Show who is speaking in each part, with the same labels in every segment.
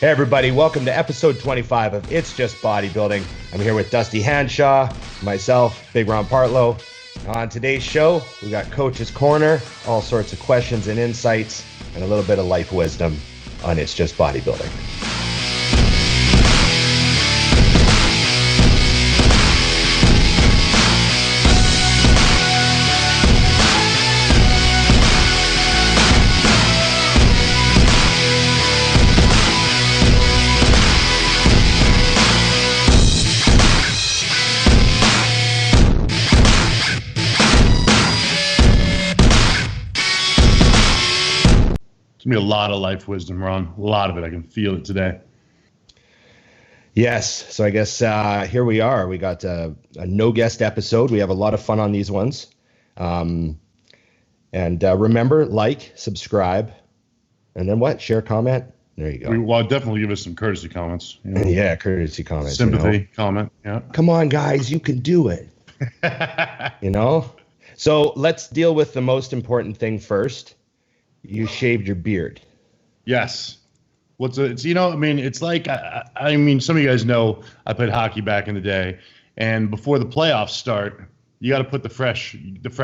Speaker 1: Hey everybody, welcome to episode 25 of It's Just Bodybuilding. I'm here with Dusty Hanshaw, myself, Big Ron Partlow. On today's show, we got Coach's Corner, all sorts of questions and insights, and a little bit of life wisdom on It's Just Bodybuilding.
Speaker 2: It's going to be a lot of life wisdom, Ron. A lot of it. I can feel it today.
Speaker 1: Yes. So I guess here we are. We got a no guest episode. We have a lot of fun on these ones. And remember, like, subscribe, and then what? Share, comment. There you go.
Speaker 2: Well, definitely give us some courtesy comments. You know?
Speaker 1: Yeah, courtesy comments.
Speaker 2: Sympathy comment. Yeah.
Speaker 1: Come on, guys. You can do it. So let's deal with the most important thing first. You shaved your beard.
Speaker 2: Yes. It's like, I mean, some of you guys know I played hockey back in the day, and before the playoffs start, you got to put the fresh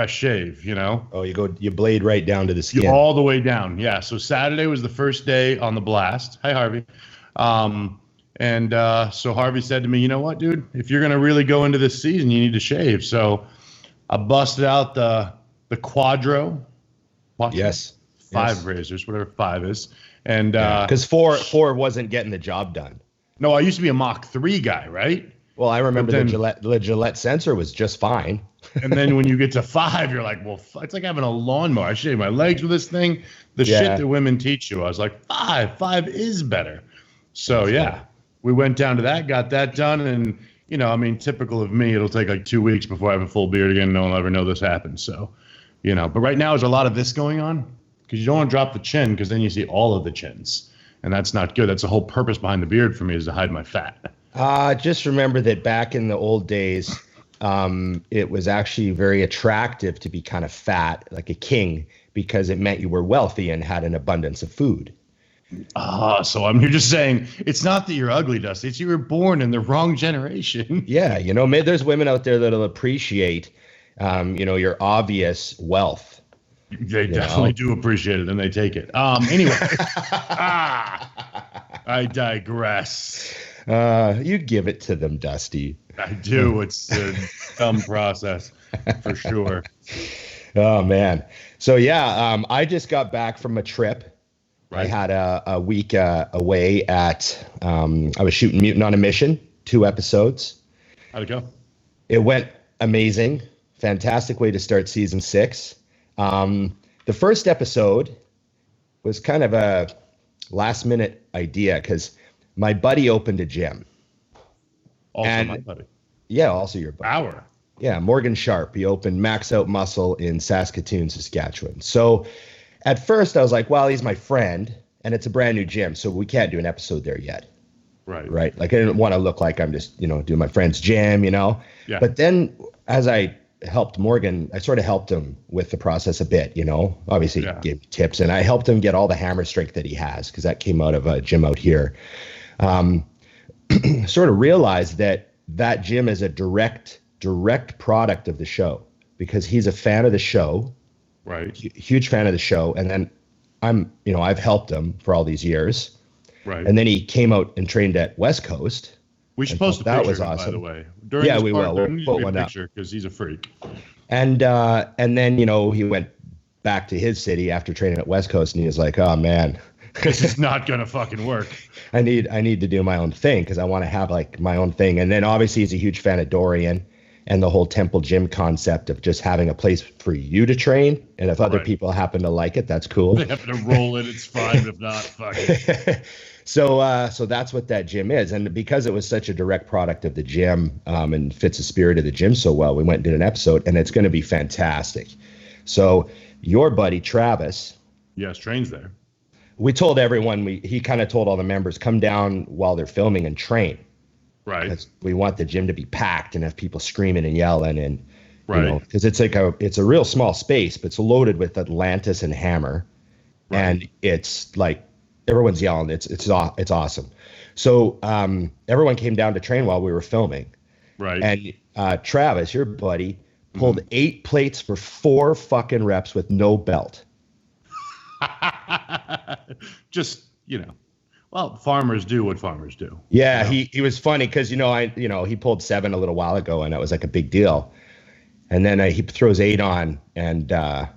Speaker 2: shave, you know?
Speaker 1: Oh, you blade right down to the skin.
Speaker 2: All the way down. Yeah. So Saturday was the first day on the blast. Hi, Harvey. So Harvey said to me, you know what, dude, if you're going to really go into this season, you need to shave. So I busted out the Quadro.
Speaker 1: Yes.
Speaker 2: Five razors, whatever 5 is. And
Speaker 1: because four wasn't getting the job done.
Speaker 2: No, I used to be a Mach 3 guy, right?
Speaker 1: Well, I remember the Gillette sensor was just fine.
Speaker 2: And then when you get to 5, you're like, well, it's like having a lawnmower. I shave my legs with this thing. Shit that women teach you. I was like, 5 is better. So yeah, we went down to that, got that done. And, you know, I mean, typical of me, it'll take like 2 weeks before I have a full beard again. No one will ever know this happened. So, you know, but right now there's a lot of this going on. Because you don't want to drop the chin, because then you see all of the chins. And that's not good. That's the whole purpose behind the beard for me, is to hide my fat.
Speaker 1: Just remember that back in the old days, it was actually very attractive to be kind of fat, like a king, because it meant you were wealthy and had an abundance of food.
Speaker 2: So you're just saying, it's not that you're ugly, Dusty. It's you were born in the wrong generation.
Speaker 1: Yeah, you know, there's women out there that'll appreciate, your obvious wealth.
Speaker 2: They definitely do appreciate it, and they take it. Anyway, I digress.
Speaker 1: You give it to them, Dusty.
Speaker 2: I do. It's a dumb process, for sure.
Speaker 1: Oh, man. So, yeah, I just got back from a trip.
Speaker 2: Right.
Speaker 1: I had a week away at, I was shooting Mutant on a Mission, 2 episodes.
Speaker 2: How'd it go?
Speaker 1: It went amazing. Fantastic way to start season 6. The first episode was kind of a last minute idea because my buddy opened a gym.
Speaker 2: My buddy.
Speaker 1: Yeah, also your buddy.
Speaker 2: Our.
Speaker 1: Yeah, Morgan Sharp. He opened Max Out Muscle in Saskatoon, Saskatchewan. So at first I was like, well, he's my friend and it's a brand new gym, so we can't do an episode there yet. Right. Like I didn't want to look like I'm just, doing my friend's gym, Yeah. But then as I helped Morgan, I sort of helped him with the process a bit, obviously gave me tips, and I helped him get all the hammer strength that he has, because that came out of a gym out here. Sort of realized that gym is a direct product of the show, because he's a fan of the show,
Speaker 2: right?
Speaker 1: Huge fan of the show. And then I've helped him for all these years.
Speaker 2: Right.
Speaker 1: And then he came out and trained at West Coast.
Speaker 2: We should post a picture, that was awesome. By the way.
Speaker 1: We will. We'll put one up.
Speaker 2: Because he's a freak.
Speaker 1: And then, he went back to his city after training at West Coast, and he was like, oh, man.
Speaker 2: This is not going to fucking work.
Speaker 1: I need to do my own thing, because I want to have, like, my own thing. And then, obviously, he's a huge fan of Dorian and the whole temple gym concept of just having a place for you to train. And if other people happen to like it, that's cool.
Speaker 2: They happen to roll it, it's fine. If not, fuck it.
Speaker 1: So that's what that gym is. And because it was such a direct product of the gym, and fits the spirit of the gym so well, we went and did an episode, and it's going to be fantastic. So your buddy Travis,
Speaker 2: yes, trains there.
Speaker 1: We told everyone, he kind of told all the members, come down while they're filming and train.
Speaker 2: Right.
Speaker 1: We want the gym to be packed and have people screaming and yelling, and
Speaker 2: right,
Speaker 1: because it's a real small space, but it's loaded with Atlantis and Hammer, right, and it's like everyone's yelling. It's awesome. So everyone came down to train while we were filming.
Speaker 2: Right.
Speaker 1: And Travis, your buddy, pulled 8 plates for 4 fucking reps with no belt.
Speaker 2: Just, well, farmers do what farmers do.
Speaker 1: Yeah, he was funny because he pulled 7 a little while ago, and that was like a big deal. And then he throws 8 on, and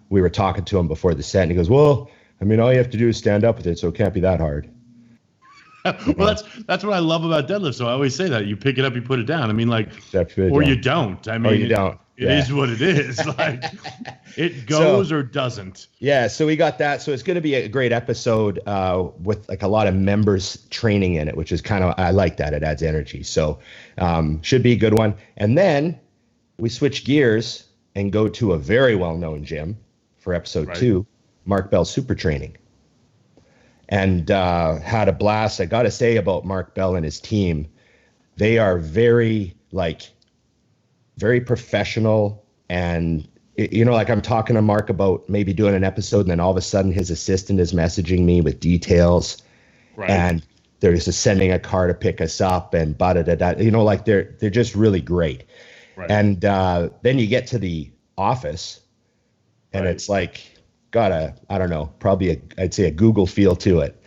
Speaker 1: we were talking to him before the set, and he goes, "Well, I mean, all you have to do is stand up with it, so it can't be that hard."
Speaker 2: Well, that's what I love about deadlift. So I always say that you pick it up, you put it down. I mean, like, or you don't. I mean,
Speaker 1: or you don't.
Speaker 2: It is what it is. Like, it goes or doesn't.
Speaker 1: Yeah. So we got that. So it's going to be a great episode with like a lot of members training in it, which is I like that. It adds energy. So should be a good one. And then we switch gears and go to a very well-known gym for episode 2, Mark Bell Super Training. And had a blast. I got to say about Mark Bell and his team, they are very professional. And, like I'm talking to Mark about maybe doing an episode, and then all of a sudden his assistant is messaging me with details. Right. And they're just sending a car to pick us up and da-da-da-da. Like they're just really great. Right. And then you get to the office, and it's like, got I don't know, probably I'd say a Google feel to it,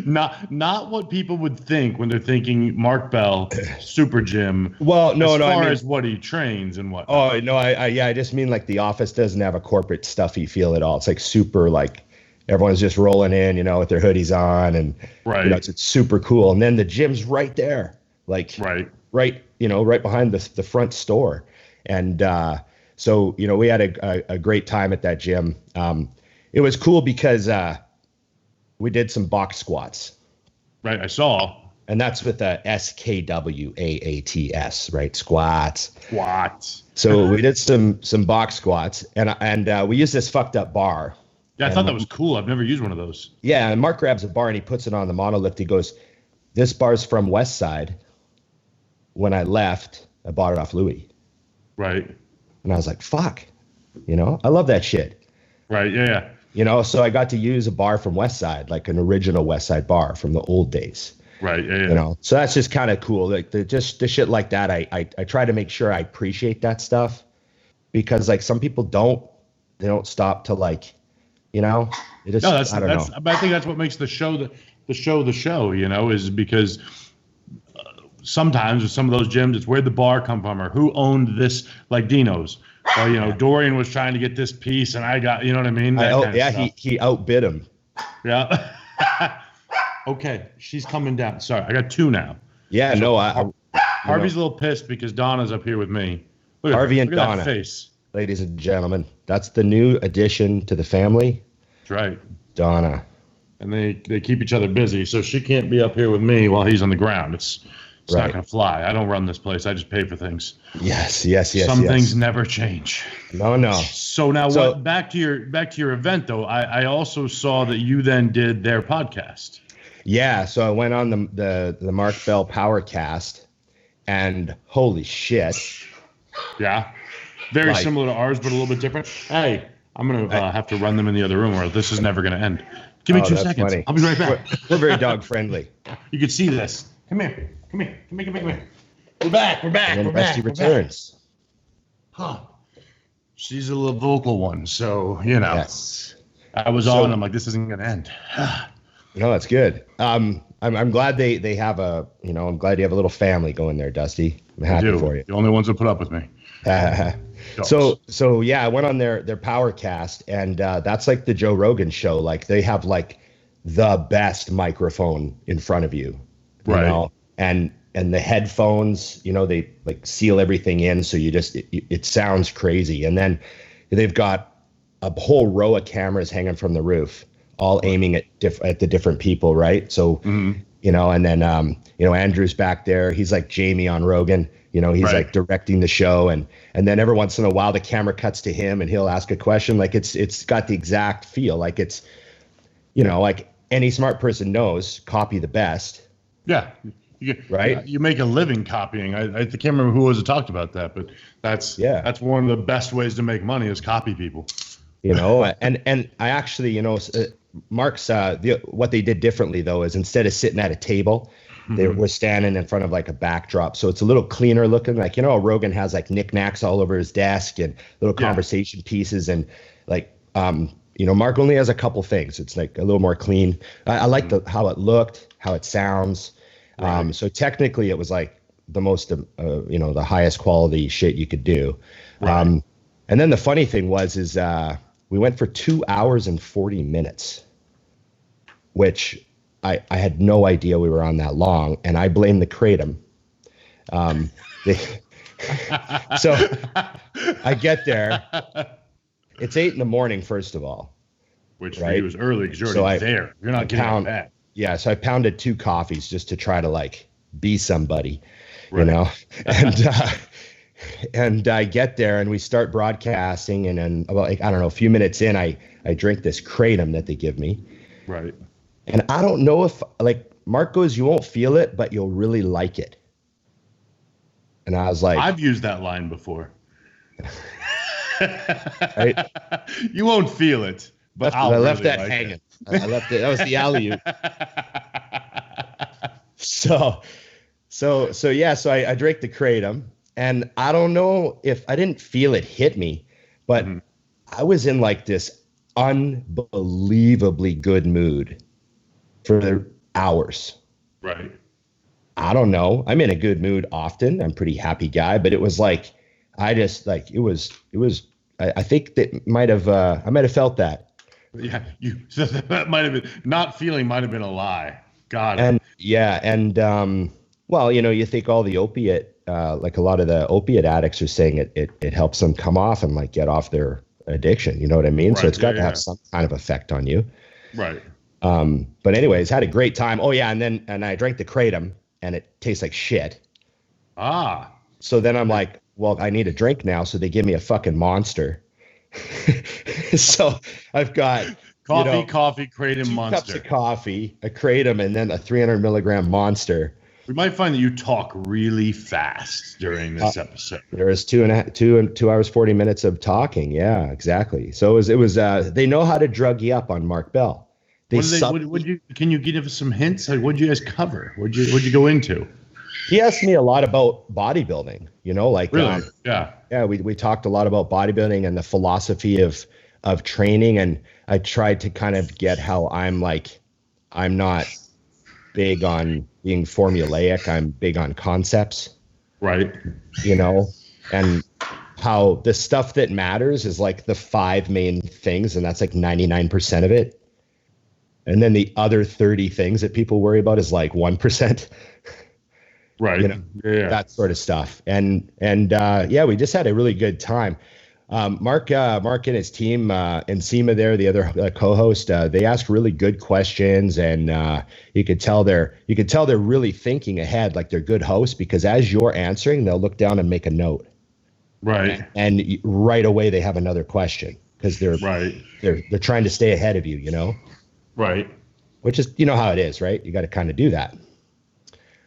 Speaker 2: not what people would think when they're thinking Mark Bell Super Gym.
Speaker 1: Well, no,
Speaker 2: as far
Speaker 1: I mean,
Speaker 2: as what he trains and what.
Speaker 1: Oh no, I just mean like the office doesn't have a corporate stuffy feel at all. It's like super, like everyone's just rolling in, with their hoodies on, and it's super cool. And then the gym's right there, like right behind the front store. And so, we had a great time at that gym. It was cool because we did some box squats.
Speaker 2: Right, I saw.
Speaker 1: And that's with the SKWAATS, right? Squats. So we did some box squats, and we used this fucked up bar.
Speaker 2: Yeah, I thought that was cool. I've never used one of those.
Speaker 1: Yeah, and Mark grabs a bar and he puts it on the monolift. He goes, "This bar's from Westside. When I left, I bought it off Louis."
Speaker 2: Right.
Speaker 1: And I was like, fuck, I love that shit.
Speaker 2: Right. Yeah.
Speaker 1: So I got to use a bar from Westside, like an original Westside bar from the old days.
Speaker 2: Right. Yeah.
Speaker 1: So that's just kind of cool. Like the shit like that. I try to make sure I appreciate that stuff, because like some people don't stop to like, it just, I don't know.
Speaker 2: But I think that's what makes the show, the show, is because sometimes with some of those gyms, it's where'd the bar come from, or who owned this, like Dino's. Or, Dorian was trying to get this piece and I got, you know what I mean?
Speaker 1: He outbid him.
Speaker 2: Yeah. Okay, she's coming down. Sorry, I got 2 now.
Speaker 1: Yeah, so
Speaker 2: Harvey's a little pissed because Donna's up here with me. Look
Speaker 1: Harvey and Donna.
Speaker 2: That face.
Speaker 1: Ladies and gentlemen, that's the new addition to the family.
Speaker 2: That's right.
Speaker 1: Donna.
Speaker 2: And they keep each other busy, so she can't be up here with me while he's on the ground. It's not going to fly. I don't run this place. I just pay for things.
Speaker 1: Yes.
Speaker 2: Some things never change.
Speaker 1: No.
Speaker 2: So now, back to your event though. I also saw that you then did their podcast.
Speaker 1: Yeah. So I went on the Mark Bell Powercast, and holy shit.
Speaker 2: Yeah. Very similar to ours, but a little bit different. Hey, I'm gonna have to run them in the other room, or this is never gonna end. Give me 2 seconds.
Speaker 1: Funny.
Speaker 2: I'll be right back.
Speaker 1: We're very dog friendly.
Speaker 2: You can see this. Come here. We're back.
Speaker 1: And then Rusty returns.
Speaker 2: Huh. She's a little vocal one, so
Speaker 1: Yes.
Speaker 2: I was on. I'm like, this isn't gonna end.
Speaker 1: No, that's good. I'm glad they have I'm glad you have a little family going there, Dusty. I'm happy for you.
Speaker 2: The only ones that put up with me.
Speaker 1: So yeah, I went on their Powercast, and that's like the Joe Rogan show. Like they have like the best microphone in front of you.
Speaker 2: Right.
Speaker 1: And the headphones, they like seal everything in, so you just it sounds crazy. And then they've got a whole row of cameras hanging from the roof, all aiming at the different people, right? So and then Andrew's back there. He's like Jamie on Rogan. He's like directing the show, and then every once in a while the camera cuts to him and he'll ask a question. Like it's got the exact feel. Like it's like any smart person knows, copy the best.
Speaker 2: Yeah.
Speaker 1: Right.
Speaker 2: You make a living copying. I can't remember who was it talked about that, but that's one of the best ways to make money is copy people.
Speaker 1: you know. And I actually, you know, Mark's what they did differently though is instead of sitting at a table, they were standing in front of like a backdrop, so it's a little cleaner looking. Like, you know, Rogan has like knickknacks all over his desk and little conversation pieces, and like you know, Mark only has a couple things. It's like a little more clean. I like how it looked, how it sounds. Right. So technically, it was like the most, you know, the highest quality shit you could do. Right. And then the funny thing was, we went for 2 hours and 40 minutes, which I had no idea we were on that long, and I blame the kratom. So I get there. It's 8 a.m, first of all.
Speaker 2: Which for you was early because you're already there. You're not getting out of bed.
Speaker 1: Yeah, so I pounded 2 coffees just to try to like be somebody, you know? And I get there and we start broadcasting, and then about like, I don't know, a few minutes in, I drink this kratom that they give me.
Speaker 2: Right.
Speaker 1: And I don't know if, like, Mark goes, you won't feel it, but you'll really like it. And I was like,
Speaker 2: I've used that line before.
Speaker 1: Right?
Speaker 2: You won't feel it, but
Speaker 1: I left that hanging. I left it. That was the alley-oop. So I drank the kratom, and I don't know if I didn't feel it hit me, but I was in like this unbelievably good mood for hours.
Speaker 2: Right.
Speaker 1: I don't know. I'm in a good mood often. I'm a pretty happy guy, but it was like, I just like, it was, I think that I might have felt that.
Speaker 2: Yeah. So that might have been, not feeling might have been a lie. Got it.
Speaker 1: And yeah. And, well, you know, you think all the opiate, like a lot of the opiate addicts are saying it helps them come off and like get off their addiction. You know what I mean? Right. So it's got to have some kind of effect on you.
Speaker 2: Right.
Speaker 1: But anyways, had a great time. Oh yeah. And I drank the kratom and it tastes like shit.
Speaker 2: Ah.
Speaker 1: So then I'm like, well, I need a drink now. So they give me a fucking Monster. So I've got
Speaker 2: coffee, kratom,
Speaker 1: 2
Speaker 2: Monster.
Speaker 1: cups of coffee, a kratom, and then a 300 milligram Monster.
Speaker 2: We might find that you talk really fast during this episode.
Speaker 1: There was 2 hours, 40 minutes of talking. Yeah, exactly. So it was they know how to drug you up on Mark Bell.
Speaker 2: Can you give us some hints? Like, what'd you guys cover? What'd you go into?
Speaker 1: He asked me a lot about bodybuilding, you know, like,
Speaker 2: really?
Speaker 1: We talked a lot about bodybuilding and the philosophy of training. And I tried to kind of get how I'm not big on being formulaic. I'm big on concepts,
Speaker 2: right?
Speaker 1: You know, and how the stuff that matters is like the 5 main things. And that's like 99% of it. And then the other 30 things that people worry about is like 1%.
Speaker 2: Right.
Speaker 1: You know, that sort of stuff. And we just had a really good time. Mark and his team, and Seema there, the other co-host, they asked really good questions, and you could tell they're really thinking ahead, like they're good hosts, because as you're answering, they'll look down and make a note.
Speaker 2: Right.
Speaker 1: And right away they have another question because they're trying to stay ahead of you, you know?
Speaker 2: Right.
Speaker 1: Which is, you know how it is, right? You got to kind of do that.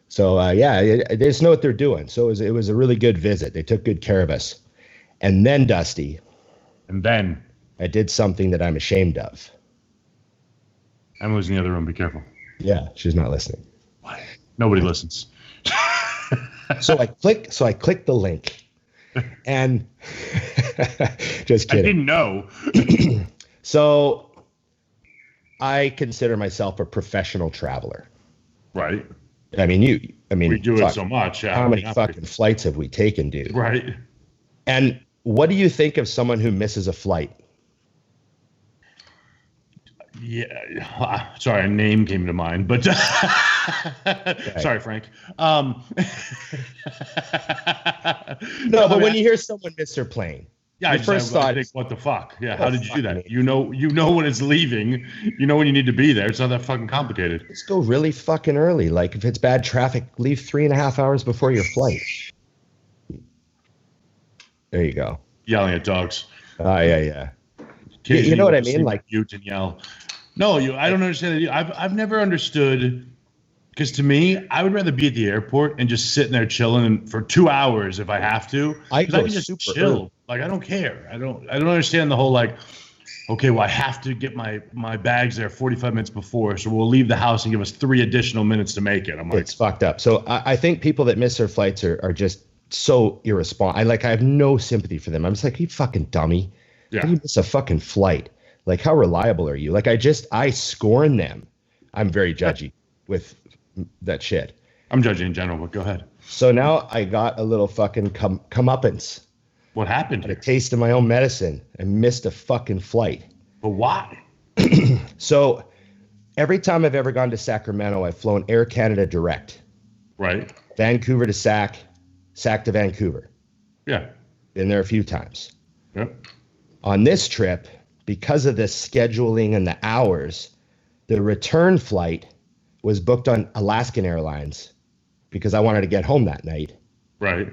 Speaker 1: So, they just know what they're doing. So it was a really good visit. They took good care of us. And then, Dusty.
Speaker 2: And then?
Speaker 1: I did something that I'm ashamed of.
Speaker 2: Emily's in the other room. Be careful.
Speaker 1: Yeah, she's not listening.
Speaker 2: What? Nobody listens.
Speaker 1: So I click the link. And just kidding.
Speaker 2: I didn't know.
Speaker 1: So I consider myself a professional traveler.
Speaker 2: Right.
Speaker 1: I mean, we
Speaker 2: do it so much. Yeah.
Speaker 1: How many fucking flights have we taken, dude?
Speaker 2: Right.
Speaker 1: And what do you think of someone who misses a flight?
Speaker 2: Yeah. Sorry, a name came to mind, but sorry, Frank.
Speaker 1: No, but when you hear someone miss their plane,
Speaker 2: yeah, first thought, what the fuck? Yeah, how did you do that? You know when it's leaving. You know when you need to be there. It's not that fucking complicated.
Speaker 1: Just go really fucking early. Like if it's bad traffic, leave 3.5 hours before your flight. There you go.
Speaker 2: Yelling at dogs.
Speaker 1: Oh yeah. You know what I mean? Like
Speaker 2: mute and yell. No, I don't understand it. I've never understood. Because to me, I would rather be at the airport and just sitting there chilling for 2 hours if I have to. I can just chill. Early. Like I don't care. I don't understand the whole like okay, well, I have to get my bags there 45 minutes before, so we'll leave the house and give us 3 additional minutes to make it. I'm like,
Speaker 1: it's fucked up. So I think people that miss their flights are just so irresponsible. I have no sympathy for them. I'm just like, you fucking dummy.
Speaker 2: Yeah.
Speaker 1: How do you miss a fucking flight? Like, how reliable are you? Like, I scorn them. I'm very judgy with that shit.
Speaker 2: I'm judging in general, but go ahead.
Speaker 1: So now I got a little fucking comeuppance.
Speaker 2: What happened?
Speaker 1: I had a taste of my own medicine and missed a fucking flight.
Speaker 2: But why?
Speaker 1: So every time I've ever gone to Sacramento, I've flown Air Canada direct.
Speaker 2: Right.
Speaker 1: Vancouver to Sac to Vancouver.
Speaker 2: Yeah.
Speaker 1: Been there a few times.
Speaker 2: Yep.
Speaker 1: On this trip, because of the scheduling and the hours, the return flight was booked on Alaskan Airlines because I wanted to get home that night.
Speaker 2: Right.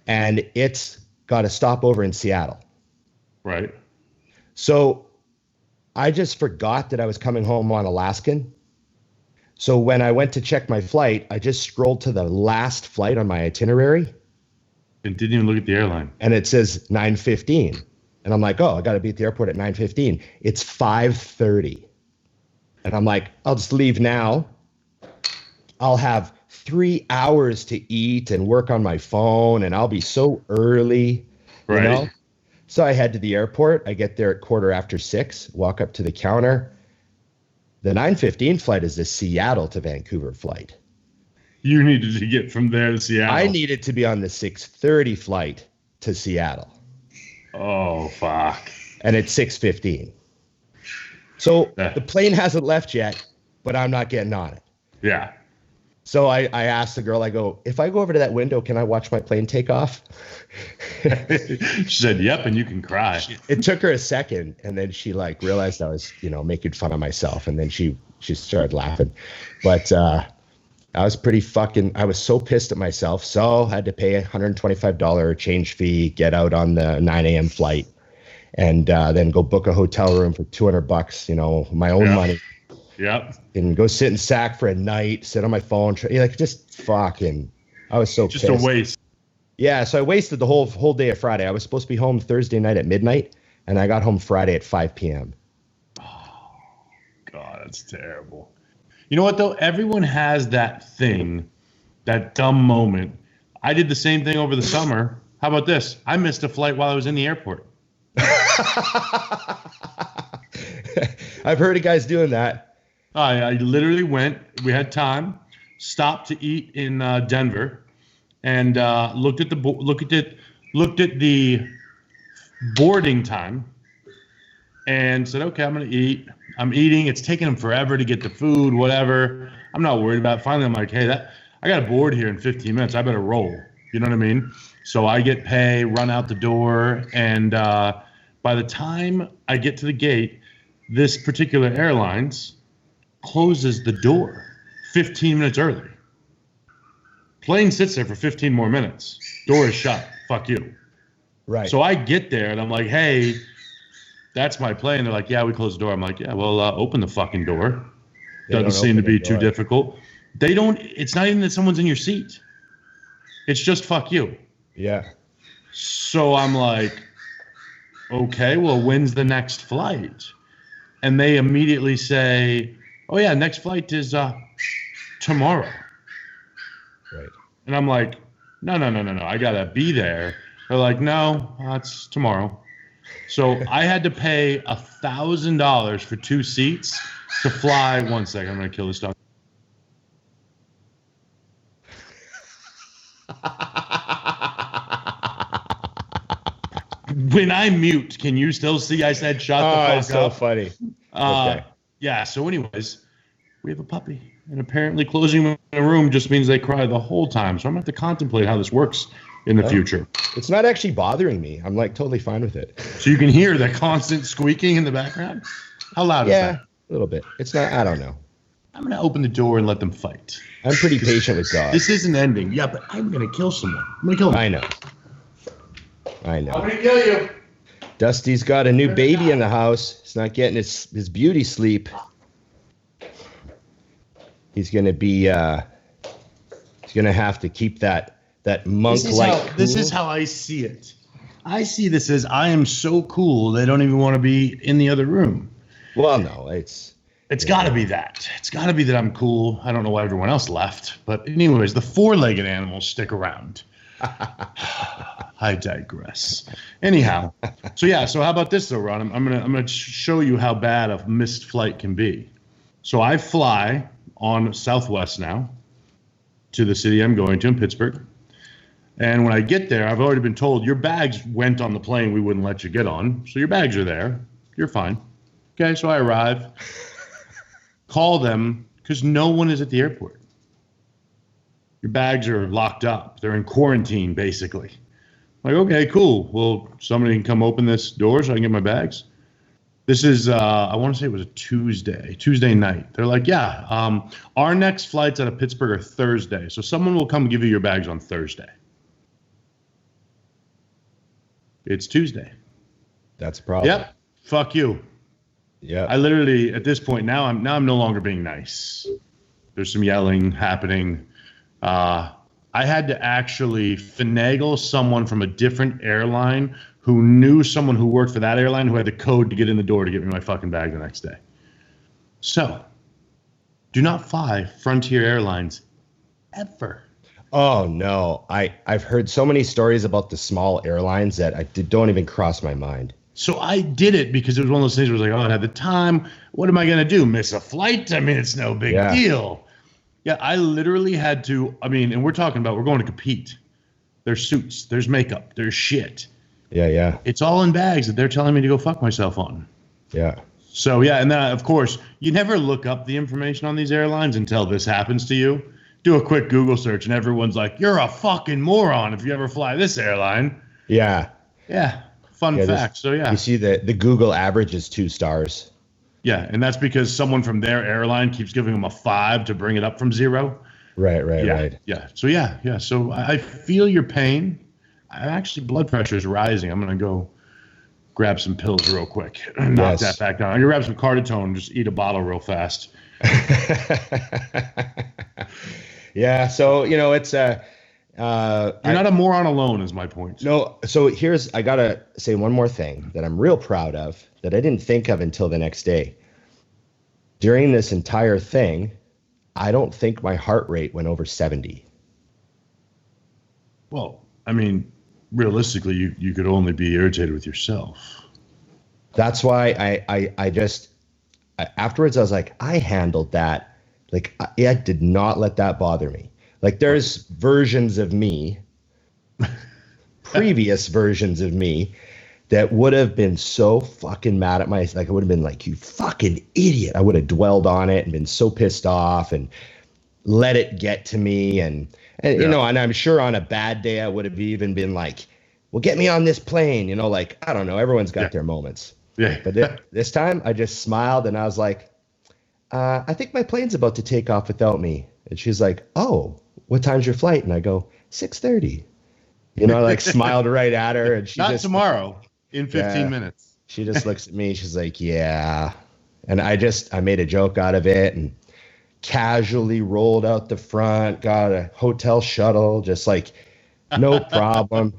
Speaker 1: And it's got a stopover in Seattle.
Speaker 2: Right.
Speaker 1: So I just forgot that I was coming home on Alaskan. So when I went to check my flight, I just scrolled to the last flight on my itinerary.
Speaker 2: And didn't even look at the airline.
Speaker 1: And it says 9:15. And I'm like, oh, I got to be at the airport at 9:15. It's 5:30. And I'm like, I'll just leave now. I'll have 3 hours to eat and work on my phone, and I'll be so early.
Speaker 2: Right.
Speaker 1: You know? So I head to the airport. I get there at 6:15, walk up to the counter. The 9:15 flight is the Seattle to Vancouver flight.
Speaker 2: You needed to get from there to Seattle.
Speaker 1: I needed to be on the 6:30 flight to Seattle.
Speaker 2: Oh, fuck.
Speaker 1: And it's 6:15. So the plane hasn't left yet, but I'm not getting on it.
Speaker 2: Yeah.
Speaker 1: So I asked the girl, I go, if I go over to that window, can I watch my plane take off?
Speaker 2: She said, yep, and you can cry.
Speaker 1: It took her a second, and then she realized I was, making fun of myself, and then she started laughing. But I was I was so pissed at myself, so I had to pay $125 change fee, get out on the 9 a.m. flight, and then go book a hotel room for $200, my own money.
Speaker 2: Yep.
Speaker 1: And go sit in Sac for a night, sit on my phone, just fucking. I was so
Speaker 2: just
Speaker 1: pissed.
Speaker 2: A waste.
Speaker 1: Yeah, so I wasted the whole day of Friday. I was supposed to be home Thursday night at midnight, and I got home Friday at 5 p.m.
Speaker 2: Oh, God, that's terrible. You know what, though? Everyone has that thing, that dumb moment. I did the same thing over the summer. How about this? I missed a flight while I was in the airport.
Speaker 1: I've heard of guys doing that.
Speaker 2: I literally went. We had time. Stopped to eat in Denver, and looked at the boarding time, and said, "Okay, I'm gonna eat. I'm eating. It's taking them forever to get the food. Whatever. I'm not worried about it." Finally, I'm like, "Hey, I got a board here in 15 minutes. I better roll." You know what I mean? So I get pay, run out the door, and by the time I get to the gate, this particular airlines closes the door 15 minutes early. Plane sits there for 15 more minutes. Door is shut. Fuck you.
Speaker 1: Right.
Speaker 2: So I get there and I'm like, hey, that's my plane. They're like, yeah, we closed the door. I'm like, yeah, well, open the fucking door. Doesn't seem to be too difficult. They don't, it's not even that someone's in your seat. It's just fuck you.
Speaker 1: Yeah.
Speaker 2: So I'm like, okay, well, when's the next flight? And they immediately say, oh, yeah, next flight is tomorrow.
Speaker 1: Right.
Speaker 2: And I'm like, no, I got to be there. They're like, no, it's tomorrow. So I had to pay $1,000 for 2 seats to fly. One second, I'm going to kill this dog. When I mute, can you still see I said shut the fuck up?
Speaker 1: Oh, it's so funny. Okay.
Speaker 2: Yeah, so anyways, we have a puppy. And apparently closing them in a room just means they cry the whole time. So I'm going to have to contemplate how this works in the future.
Speaker 1: It's not actually bothering me. I'm totally fine with it.
Speaker 2: So you can hear the constant squeaking in the background? How loud is that?
Speaker 1: Yeah, a little bit. It's not, I don't know.
Speaker 2: I'm going to open the door and let them fight.
Speaker 1: I'm pretty patient with dogs.
Speaker 2: This isn't ending. Yeah, but I'm going to kill someone. I'm going to kill them.
Speaker 1: I know.
Speaker 2: I'm going to kill you.
Speaker 1: Dusty's got a new baby in the house. He's not getting his beauty sleep. He's going to be, he's going to have to keep that monk-like.
Speaker 2: This is how I see it. I see this as I am so cool they don't even want to be in the other room.
Speaker 1: Well, no, it's
Speaker 2: got to be that. It's got to be that I'm cool. I don't know why everyone else left. But anyways, the four-legged animals stick around. I digress. Anyhow, so how about this though, Ron? I'm gonna show you how bad a missed flight can be. So I fly on Southwest now to the city I'm going to in Pittsburgh. And when I get there, I've already been told your bags went on the plane we wouldn't let you get on. So your bags are there. You're fine. Okay, so I arrive, call them, because no one is at the airport. Your bags are locked up. They're in quarantine, basically. I'm like, okay, cool. Well, somebody can come open this door so I can get my bags. This is, I want to say it was a Tuesday night. They're like, yeah, our next flights out of Pittsburgh are Thursday. So someone will come give you your bags on Thursday. It's Tuesday.
Speaker 1: That's a problem.
Speaker 2: Yep. Fuck you.
Speaker 1: Yeah.
Speaker 2: I literally, at this point, now I'm no longer being nice. There's some yelling happening. I had to actually finagle someone from a different airline who knew someone who worked for that airline who had the code to get in the door to get me my fucking bag the next day. So, do not fly Frontier Airlines ever.
Speaker 1: Oh, no. I've heard so many stories about the small airlines that don't even cross my mind.
Speaker 2: So I did it because it was one of those things where I was like, oh, I had the time. What am I going to do? Miss a flight? I mean, it's no big deal. Yeah, I literally had to, and we're talking about, we're going to compete. There's suits, there's makeup, there's shit.
Speaker 1: Yeah.
Speaker 2: It's all in bags that they're telling me to go fuck myself on.
Speaker 1: Yeah.
Speaker 2: So, yeah, and then, of course, you never look up the information on these airlines until this happens to you. Do a quick Google search, and everyone's like, you're a fucking moron if you ever fly this airline.
Speaker 1: Yeah.
Speaker 2: Yeah. Fun fact. So, yeah.
Speaker 1: You see the Google average is 2 stars.
Speaker 2: Yeah, and that's because someone from their airline keeps giving them a 5 to bring it up from 0.
Speaker 1: Right.
Speaker 2: Yeah. So, yeah. So I feel your pain. Actually, blood pressure is rising. I'm going to go grab some pills real quick and knock that back down. I'm going to grab some Carditone and just eat a bottle real fast.
Speaker 1: Yeah, so, it's
Speaker 2: you're not a moron alone is my point.
Speaker 1: No, so I got to say one more thing that I'm real proud of that I didn't think of until the next day. During this entire thing, I don't think my heart rate went over 70.
Speaker 2: Well, realistically, you could only be irritated with yourself.
Speaker 1: That's why I just, afterwards I was like, I handled that. Like, I did not let that bother me. Like, there's versions of me, previous versions of me, that would have been so fucking mad at I would have been like, you fucking idiot. I would have dwelled on it and been so pissed off and let it get to me. And and I'm sure on a bad day, I would have even been like, well, get me on this plane. I don't know. Everyone's got their moments.
Speaker 2: Yeah.
Speaker 1: But this time I just smiled and I was like, I think my plane's about to take off without me. And she's like, oh, what time's your flight? And I go, 6:30. I smiled right at her. And she
Speaker 2: Not tomorrow, in 15 minutes.
Speaker 1: She just looks at me. She's like, yeah. And I made a joke out of it and casually rolled out the front, got a hotel shuttle, just like, no problem.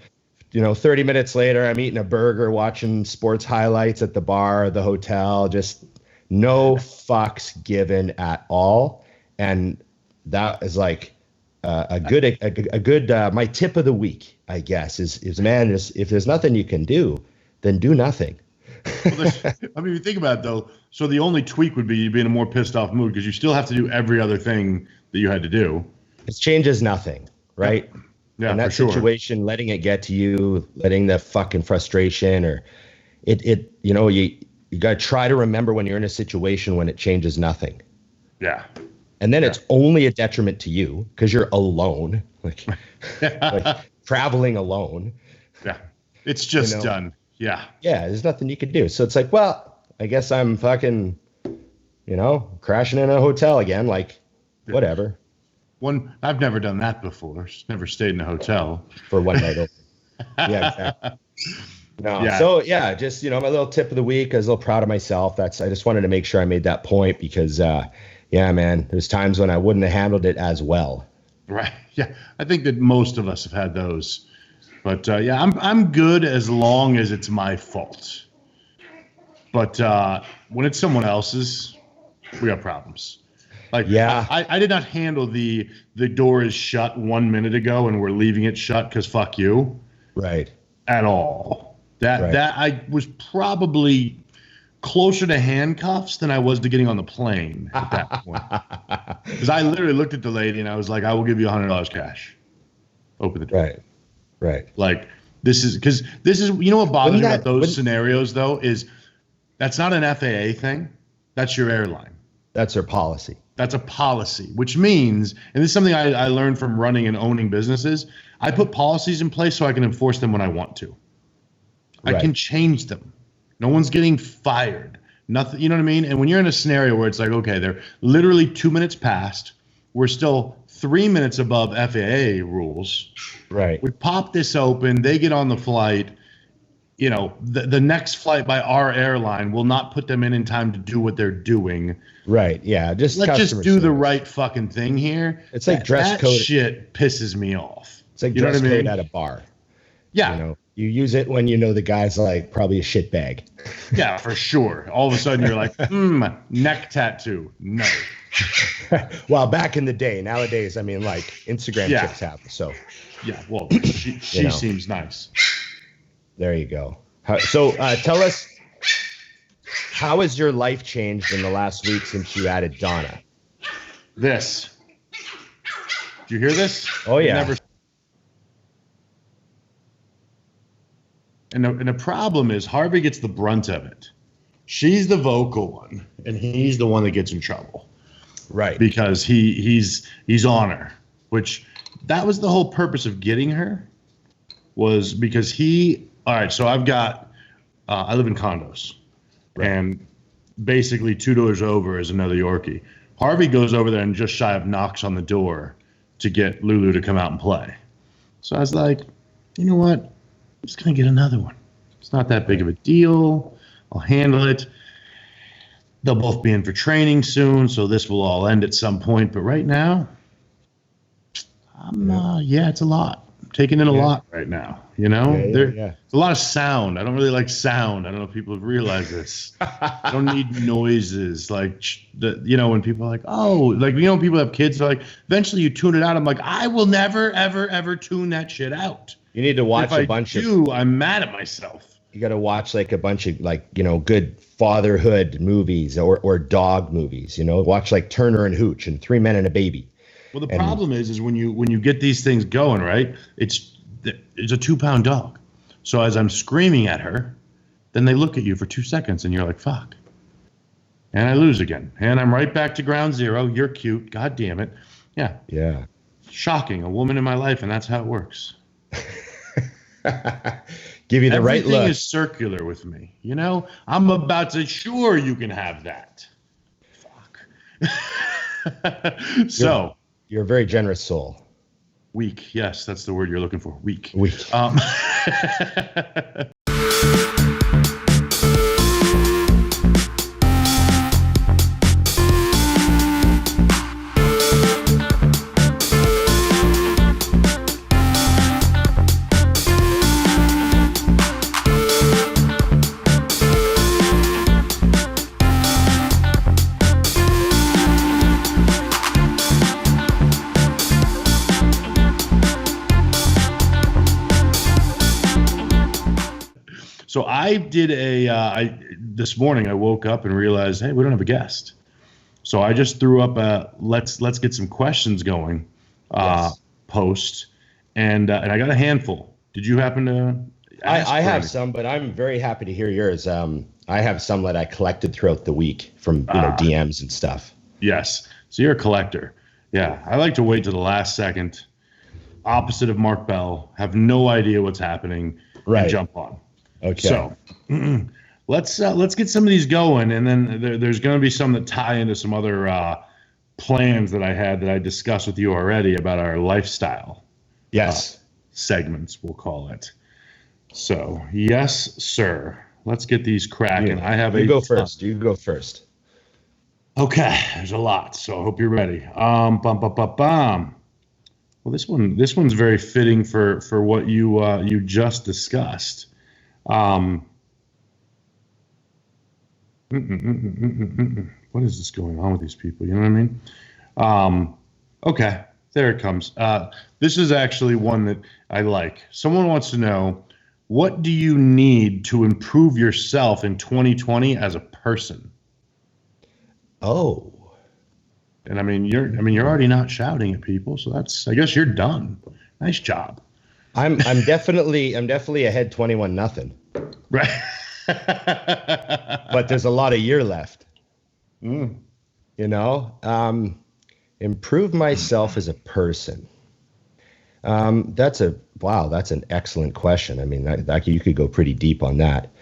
Speaker 1: 30 minutes later, I'm eating a burger, watching sports highlights at the bar, the hotel, just no fucks given at all. And that is like a good my tip of the week, I guess, is man, if there's nothing you can do, then do nothing.
Speaker 2: Well, you think about it, though. So the only tweak would be you'd be in a more pissed off mood because you still have to do every other thing that you had to do. It
Speaker 1: changes nothing, right?
Speaker 2: Yeah,
Speaker 1: in that situation, letting it get to you, letting the fucking frustration or you got to try to remember when you're in a situation when it changes nothing.
Speaker 2: Yeah.
Speaker 1: And then it's only a detriment to you because you're alone, like traveling alone.
Speaker 2: Yeah. It's just done. Yeah.
Speaker 1: Yeah. There's nothing you could do. So it's like, well, I guess I'm fucking, crashing in a hotel again. Like, whatever.
Speaker 2: I've never done that before. Never stayed in a hotel.
Speaker 1: For one night open. Yeah, exactly. No. Yeah. So, just, my little tip of the week. I was a little proud of myself. I just wanted to make sure I made that point because, man, there's times when I wouldn't have handled it as well.
Speaker 2: Right. Yeah. I think that most of us have had those. But yeah, I'm good as long as it's my fault. But when it's someone else's, we got problems. Like, yeah, I did not handle the door is shut 1 minute ago and we're leaving it shut because fuck you.
Speaker 1: Right.
Speaker 2: At all. That I was probably closer to handcuffs than I was to getting on the plane at that point. Because I literally looked at the lady and I was like, I will give you $100 cash. Open the door.
Speaker 1: Right.
Speaker 2: Like, this is, you know what bothers me about those scenarios, though, is that's not an FAA thing. That's your airline.
Speaker 1: That's their policy.
Speaker 2: That's a policy, which means, and this is something I learned from running and owning businesses, I put policies in place so I can enforce them when I want to. I can change them. No one's getting fired. Nothing, you know what I mean? And when you're in a scenario where it's like, okay, they're literally 2 minutes past, we're still 3 minutes above FAA rules.
Speaker 1: Right.
Speaker 2: We pop this open, they get on the flight. You know, the next flight by our airline will not put them in time to do what they're doing.
Speaker 1: Right. Yeah.
Speaker 2: Let's just do the right fucking thing here.
Speaker 1: It's like dress code.
Speaker 2: That shit pisses me off.
Speaker 1: It's like dress code at a bar.
Speaker 2: Yeah.
Speaker 1: You know, you use it when you know the guy's like probably a shit bag.
Speaker 2: Yeah, for sure. All of a sudden you're like, neck tattoo. No.
Speaker 1: Well, back in the day, nowadays, I mean, like Instagram chicks have. So.
Speaker 2: Yeah. Well, she seems nice.
Speaker 1: There you go. So tell us, how has your life changed in the last week since you added Donna?
Speaker 2: This. Do you hear this?
Speaker 1: Oh, yeah.
Speaker 2: And the problem is Harvey gets the brunt of it. She's the vocal one, and he's the one that gets in trouble.
Speaker 1: Right.
Speaker 2: Because he's on her, which that was the whole purpose of getting her, was because all right, so I've got, I live in condos, and basically 2 doors over is another Yorkie. Harvey goes over there and just shy of knocks on the door to get Lulu to come out and play. So I was like, you know what? I'm just going to get another one. It's not that big of a deal. I'll handle it. They'll both be in for training soon, so this will all end at some point. But right now, it's a lot. I'm taking in a lot right now. You know, there's a lot of sound. I don't really like sound. I don't know if people have realized this. I don't need noises. Like, when people are like, when people have kids, they're like, eventually you tune it out. I'm like, I will never, ever, ever tune that shit out.
Speaker 1: You need to watch a bunch of.
Speaker 2: I'm mad at myself.
Speaker 1: You got to watch like a bunch of good fatherhood movies or dog movies. Watch like Turner and Hooch and 3 Men and a Baby.
Speaker 2: Well, the problem is when you get these things going, right? It's a 2-pound dog. So as I'm screaming at her, then they look at you for 2 seconds and you're like, fuck. And I lose again. And I'm right back to ground zero. You're cute. God damn it. Yeah.
Speaker 1: Yeah.
Speaker 2: Shocking. A woman in my life, and that's how it works.
Speaker 1: Give you the right look.
Speaker 2: Everything is circular with me. I'm about to, sure, you can have that. Fuck. So.
Speaker 1: You're a very generous soul.
Speaker 2: Weak. Yes, that's the word you're looking for. Weak. So I did this morning I woke up and realized, hey, we don't have a guest. So I just threw up a let's get some questions going post, and I got a handful. Did you happen to ask
Speaker 1: I have some, but I'm very happy to hear yours. I have some that I collected throughout the week from DMs and stuff.
Speaker 2: Yes. So you're a collector. Yeah. I like to wait to the last second, opposite of Mark Bell, have no idea what's happening, and jump on.
Speaker 1: Okay.
Speaker 2: So let's get some of these going, and then there's going to be some that tie into some other plans that I had that I discussed with you already about our lifestyle.
Speaker 1: Yes.
Speaker 2: Segments, we'll call it. So yes, sir. Let's get these cracking. You
Speaker 1: go first. You go first.
Speaker 2: Okay. There's a lot, so I hope you're ready. Well, this one's very fitting for what you just discussed. What is this going on with these people? You know what I mean? Okay, there it comes. This is actually one that I like. Someone wants to know, what do you need to improve yourself in 2020 as a person?
Speaker 1: Oh.
Speaker 2: And you're already not shouting at people, so I guess you're done. Nice job.
Speaker 1: I'm definitely ahead 21-0.
Speaker 2: Right.
Speaker 1: But there's a lot of year left. You know, improve myself as a person. That's an excellent question. I mean, that you could go pretty deep on that.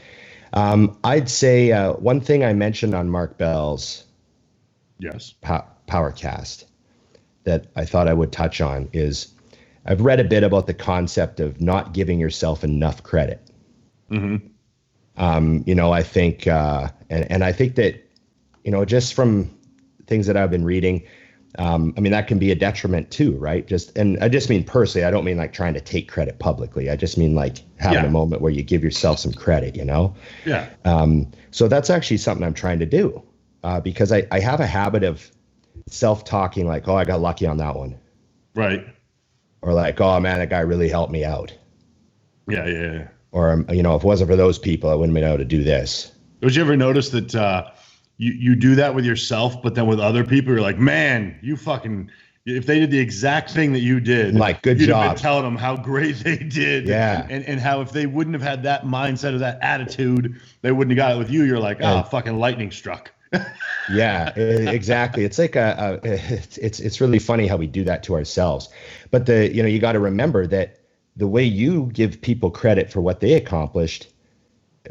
Speaker 1: I'd say one thing I mentioned on Mark Bell's Powercast that I thought I would touch on is I've read a bit about the concept of not giving yourself enough credit. Mm-hmm. I think, and I think that, just from things that I've been reading, that can be a detriment too, right? And I just mean personally, I don't mean like trying to take credit publicly. I just mean like having a moment where you give yourself some credit,
Speaker 2: Yeah.
Speaker 1: So that's actually something I'm trying to do, because I have a habit of self-talking like, oh, I got lucky on that one.
Speaker 2: Right.
Speaker 1: Or like, oh man, that guy really helped me out.
Speaker 2: Yeah.
Speaker 1: Or, if it wasn't for those people, I wouldn't have been able to do this.
Speaker 2: Did you ever notice that you do that with yourself, but then with other people, you're like, man, if they did the exact thing that you did,
Speaker 1: like, good
Speaker 2: you'd
Speaker 1: job.
Speaker 2: have been telling them how great they did.
Speaker 1: Yeah.
Speaker 2: And how if they wouldn't have had that mindset or that attitude, they wouldn't have got it with you. You're like, fucking lightning struck.
Speaker 1: Yeah, exactly. It's like it's really funny how we do that to ourselves. But you got to remember that the way you give people credit for what they accomplished,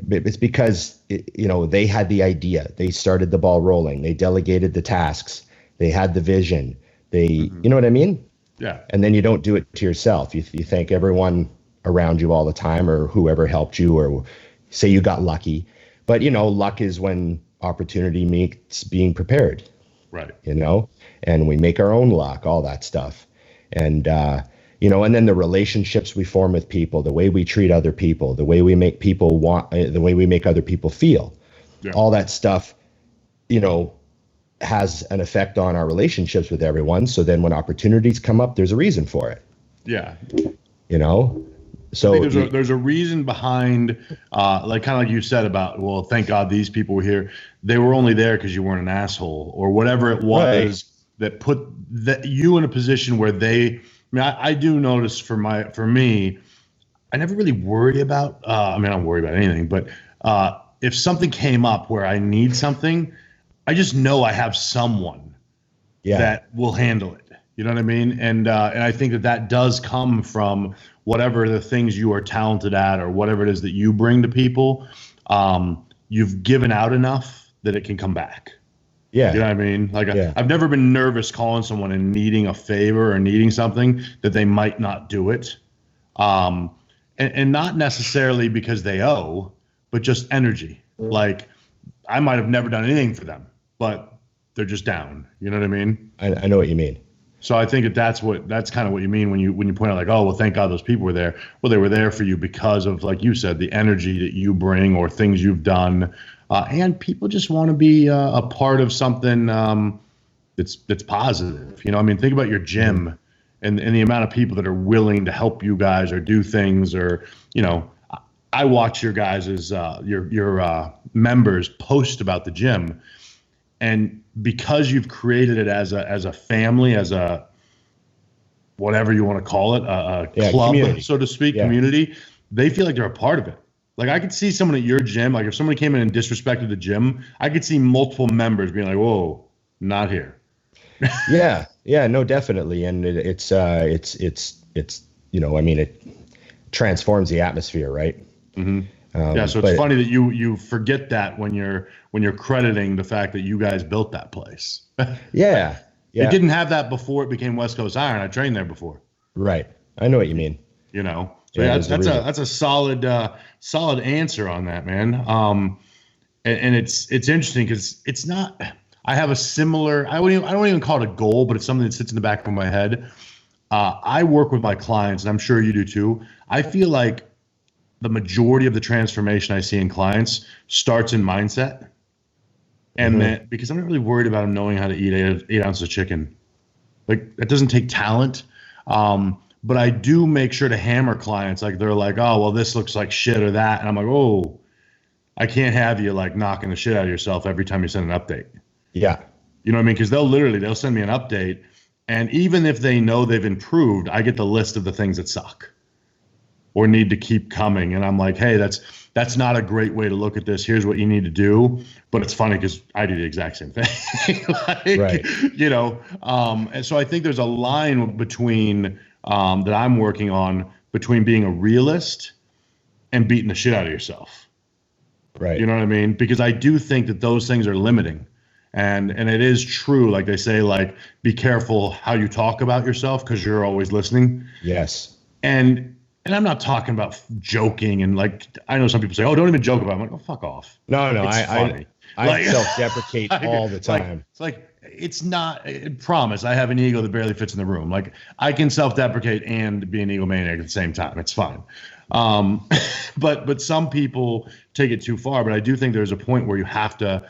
Speaker 1: it's because they had the idea, they started the ball rolling, they delegated the tasks, they had the vision, you know what I mean?
Speaker 2: Yeah.
Speaker 1: And then you don't do it to yourself. You thank everyone around you all the time, or whoever helped you, or say you got lucky. But luck is when opportunity meets being prepared.
Speaker 2: Right.
Speaker 1: And we make our own luck, all that stuff. And and then the relationships we form with people, the way we treat other people, the way we make people the way we make other people feel, all that stuff, has an effect on our relationships with everyone. So then when opportunities come up, there's a reason for it.
Speaker 2: Yeah.
Speaker 1: So
Speaker 2: I think there's a reason behind, like kind of like you said about, well, thank God these people were here. They were only there because you weren't an asshole or whatever it was that put you in a position where I do notice for me, I never really worry about, I don't worry about anything, but if something came up where I need something, I just know I have someone that will handle it. You know what I mean? And I think that does come from whatever the things you are talented at or whatever it is that you bring to people. You've given out enough that it can come back.
Speaker 1: Yeah.
Speaker 2: You know what I mean? Like I've never been nervous calling someone and needing a favor or needing something that they might not do it. And not necessarily because they owe, but just energy. Like I might have never done anything for them, but they're just down. You know what I mean?
Speaker 1: I know what you mean.
Speaker 2: So I think that's kind of what you mean when you point out like, oh, well, thank God those people were there. Well, they were there for you because of, like you said, the energy that you bring or things you've done. And people just want to be a part of something that's positive. Think about your gym and the amount of people that are willing to help you guys or do things or, I watch your guys' your members post about the gym. And because you've created it as a family, as a whatever you want to call it, a club, community. So to speak, community, they feel like they're a part of it. Like I could see someone at your gym, like if somebody came in and disrespected the gym, I could see multiple members being like, whoa, not here.
Speaker 1: Yeah, no, definitely. And it transforms the atmosphere, right?
Speaker 2: Mm-hmm. So it's funny that you forget that when you're crediting the fact that you guys built that place.
Speaker 1: Yeah.
Speaker 2: It didn't have that before it became West Coast Iron. I trained there before.
Speaker 1: Right. I know what you mean.
Speaker 2: So that's a solid answer on that, man. And it's interesting because it's not. I have a similar. I don't even call it a goal, but it's something that sits in the back of my head. I work with my clients, and I'm sure you do too. I feel like the majority of the transformation I see in clients starts in mindset. And then, because I'm not really worried about them knowing how to eat 8 ounces of chicken. Like, that doesn't take talent. But I do make sure to hammer clients. Like, they're like, oh, well, this looks like shit or that. And I'm like, oh, I can't have you like knocking the shit out of yourself every time you send an update.
Speaker 1: Yeah.
Speaker 2: You know what I mean? Because they'll send me an update. And even if they know they've improved, I get the list of the things that suck or need to keep coming. And I'm like, hey, that's not a great way to look at this. Here's what you need to do. But it's funny because I do the exact same thing. Like,
Speaker 1: right.
Speaker 2: You know, and so I think there's a line between that I'm working on between being a realist and beating the shit out of yourself.
Speaker 1: Right.
Speaker 2: You know what I mean? Because I do think that those things are limiting. And it is true, like they say, like, be careful how you talk about yourself because you're always listening.
Speaker 1: Yes.
Speaker 2: And I'm not talking about joking and like, I know some people say, oh, don't even joke about it. I'm like, oh, fuck off.
Speaker 1: No,
Speaker 2: I
Speaker 1: like, self-deprecate all the time.
Speaker 2: It's not, I promise, I have an ego that barely fits in the room. Like, I can self-deprecate and be an egomaniac at the same time. It's fine. But some people take it too far. But I do think there's a point where you have to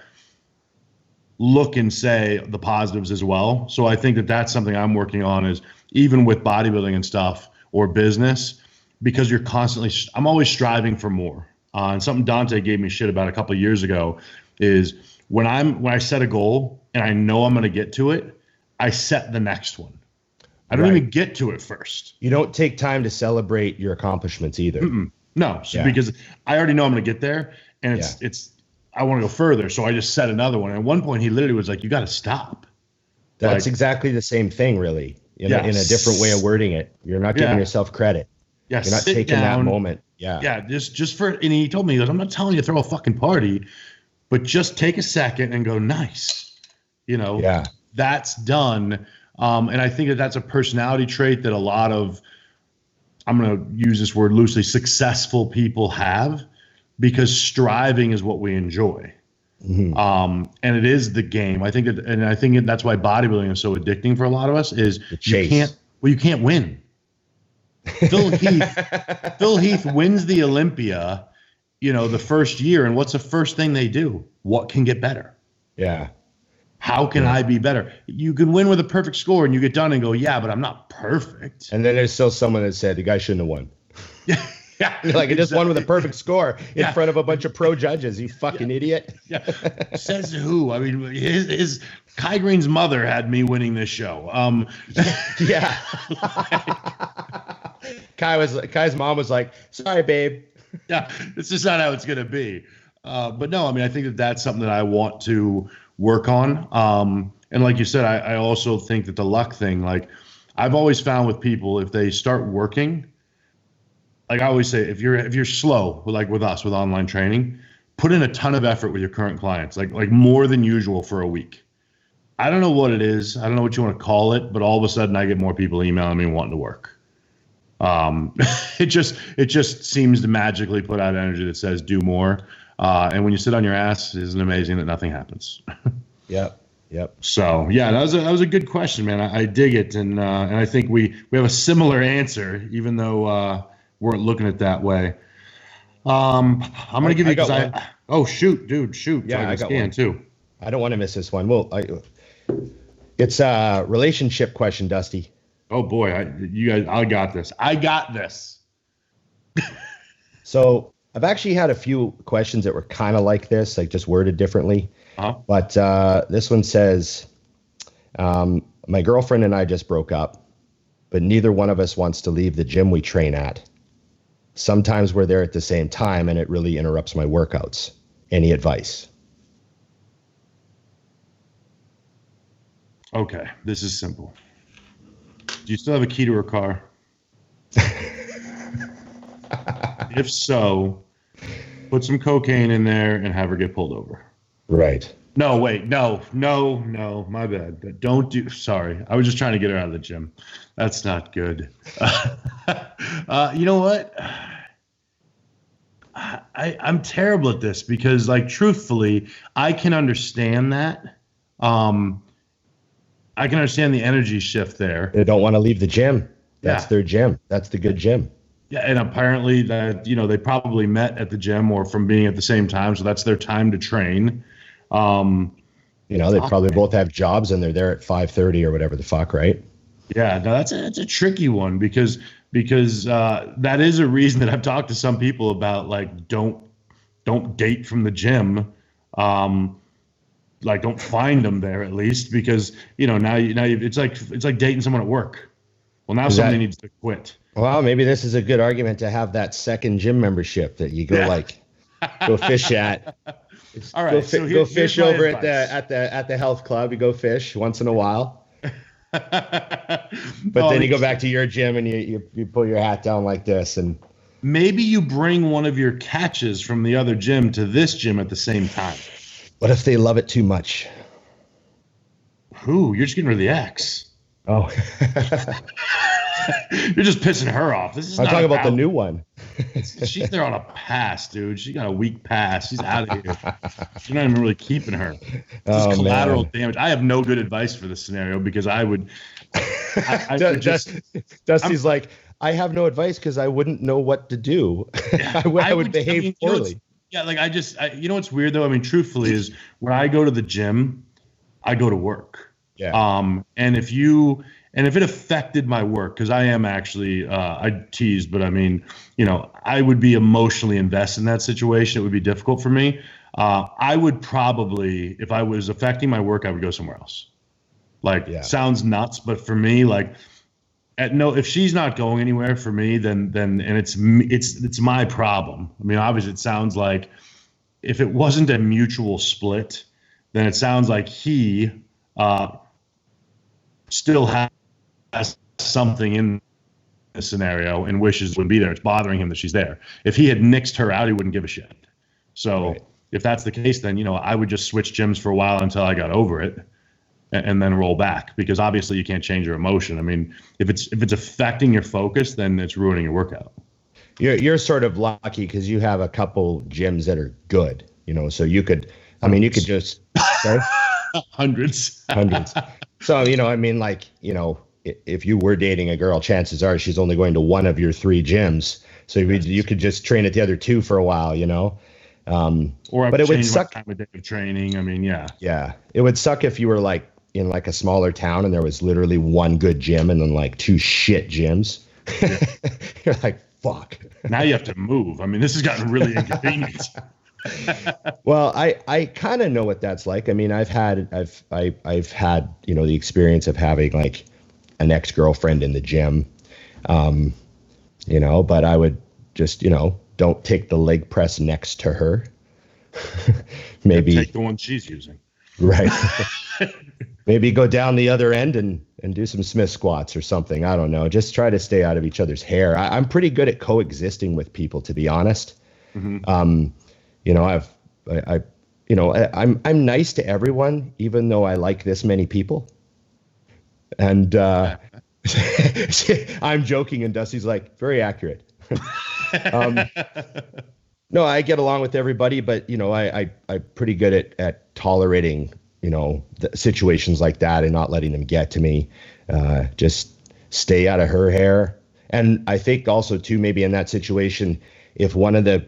Speaker 2: look and say the positives as well. So I think that that's something I'm working on, is even with bodybuilding and stuff or business, because you're constantly, I'm always striving for more. And something Dante gave me shit about a couple of years ago is when I set a goal and I know I'm going to get to it, I set the next one. I don't even get to it first.
Speaker 1: You don't take time to celebrate your accomplishments either.
Speaker 2: No, because I already know I'm going to get there, and it's I want to go further, so I just set another one. And at one point, he literally was like, "You got to stop."
Speaker 1: That's exactly the same thing, really. In a different way of wording it. You're not giving yourself credit.
Speaker 2: Yeah,
Speaker 1: you're not taking that moment.
Speaker 2: Yeah, just for. And he told me, he goes, "I'm not telling you to throw a fucking party, but just take a second and go, nice." You know, that's done. And I think that that's a personality trait that a lot of, I'm going to use this word loosely, successful people have, because striving is what we enjoy. And it is the game. I think that's why bodybuilding is so addicting for a lot of us, is you can't win. Phil Heath wins the Olympia, the first year. And what's the first thing they do? What can get better?
Speaker 1: Yeah.
Speaker 2: How can I be better? You can win with a perfect score and you get done and go, yeah, but I'm not perfect.
Speaker 1: And then there's still someone that said the guy shouldn't have won. Like, it just won with a perfect score in front of a bunch of pro judges. You fucking idiot.
Speaker 2: Says who? I mean, his Kai Green's mother had me winning this show.
Speaker 1: Kai's mom was like, sorry, babe.
Speaker 2: Yeah, it's just not how it's going to be. But no, I mean, I think that that's something that I want to work on. And like you said, I also think that the luck thing, like, I've always found with people, if they start working, like I always say, if you're slow, like with us, with online training, put in a ton of effort with your current clients, like more than usual for a week. I don't know what it is. I don't know what you want to call it, but all of a sudden I get more people emailing me wanting to work. It just seems to magically put out energy that says do more. And when you sit on your ass, isn't it amazing that nothing happens?
Speaker 1: Yep.
Speaker 2: So yeah, that was a good question, man. I dig it, and I think we have a similar answer, even though weren't looking at it that way. I'm gonna give you oh shoot, dude, shoot.
Speaker 1: Yeah, I got one
Speaker 2: too.
Speaker 1: I don't want to miss this one. Well, it's a relationship question, Dusty.
Speaker 2: Oh boy, I got this.
Speaker 1: So I've actually had a few questions that were kind of like this, like just worded differently. But this one says, my girlfriend and I just broke up, but neither one of us wants to leave the gym we train at. Sometimes we're there at the same time, and it really interrupts my workouts. Any advice?
Speaker 2: Okay, this is simple. Do you still have a key to her car? If so, put some cocaine in there and have her get pulled over.
Speaker 1: Right.
Speaker 2: No, wait, no, my bad. Sorry. I was just trying to get her out of the gym. That's not good. You know what? I'm terrible at this because, like, truthfully, I can understand that. I can understand the energy shift there.
Speaker 1: They don't want to leave the gym. That's their gym. That's the good gym.
Speaker 2: Yeah, and apparently that they probably met at the gym or from being at the same time, so that's their time to train.
Speaker 1: They probably both have jobs and they're there at 5:30 or whatever the fuck, right?
Speaker 2: Yeah, no, that's a tricky one because that is a reason that I've talked to some people about, like, don't date from the gym. Like, don't find them there, at least, because now it's like dating someone at work. Well, now somebody needs to quit.
Speaker 1: Well, maybe this is a good argument to have that second gym membership that you go go fish at.
Speaker 2: All right,
Speaker 1: go fish over at the health club. You go fish once in a while. But then you go back to your gym and you pull your hat down like this, and
Speaker 2: maybe you bring one of your catches from the other gym to this gym at the same time.
Speaker 1: What if they love it too much?
Speaker 2: You're just getting rid of the ex.
Speaker 1: Oh.
Speaker 2: You're just pissing her off. I'm
Speaker 1: talking about the new one.
Speaker 2: She's there on a pass, dude. She got a weak pass. She's out of here. You're not even really keeping her. This is collateral damage. I have no good advice for this scenario because I would.
Speaker 1: Dusty's like, I have no advice because I wouldn't know what to do. I would behave poorly.
Speaker 2: What's weird though? I mean, truthfully, is when I go to the gym, I go to work.
Speaker 1: Yeah.
Speaker 2: And if it affected my work, because I am actually, I tease, but I mean, I would be emotionally invested in that situation. It would be difficult for me. I would probably, if I was affecting my work, I would go somewhere else. Sounds nuts, but for me, if she's not going anywhere for me, then it's my problem. I mean, obviously, it sounds like if it wasn't a mutual split, then it sounds like he still has something in the scenario and wishes wouldn't be there. It's bothering him that she's there. If he had nixed her out, he wouldn't give a shit. So if that's the case, then I would just switch gyms for a while until I got over it, and then roll back, because obviously you can't change your emotion. I mean, if it's affecting your focus, then it's ruining your workout.
Speaker 1: You're sort of lucky because you have a couple gyms that are good, so you could just sorry?
Speaker 2: Hundreds.
Speaker 1: So, if you were dating a girl, chances are she's only going to one of your 3 gyms. So you could just train at the other 2 for a while,
Speaker 2: But it would suck. Time of day of training. I mean, yeah.
Speaker 1: Yeah. It would suck if you were in a smaller town and there was literally one good gym and then 2 shit gyms. Yeah. You're like, fuck.
Speaker 2: Now you have to move. I mean, this has gotten really inconvenient.
Speaker 1: Well, I kind of know what that's like. I mean, I've had the experience of having an ex-girlfriend in the gym, but I would just, don't take the leg press next to her. Maybe
Speaker 2: take the one she's using.
Speaker 1: Right. Maybe go down the other end and do some Smith squats or something. I don't know. Just try to stay out of each other's hair. I'm pretty good at coexisting with people, to be honest. Mm-hmm. I'm nice to everyone, even though I like this many people. And I'm joking, and Dusty's like, very accurate. No, I get along with everybody, but I'm pretty good at tolerating, the situations like that and not letting them get to me. Just stay out of her hair. And I think also too, maybe in that situation, if one of the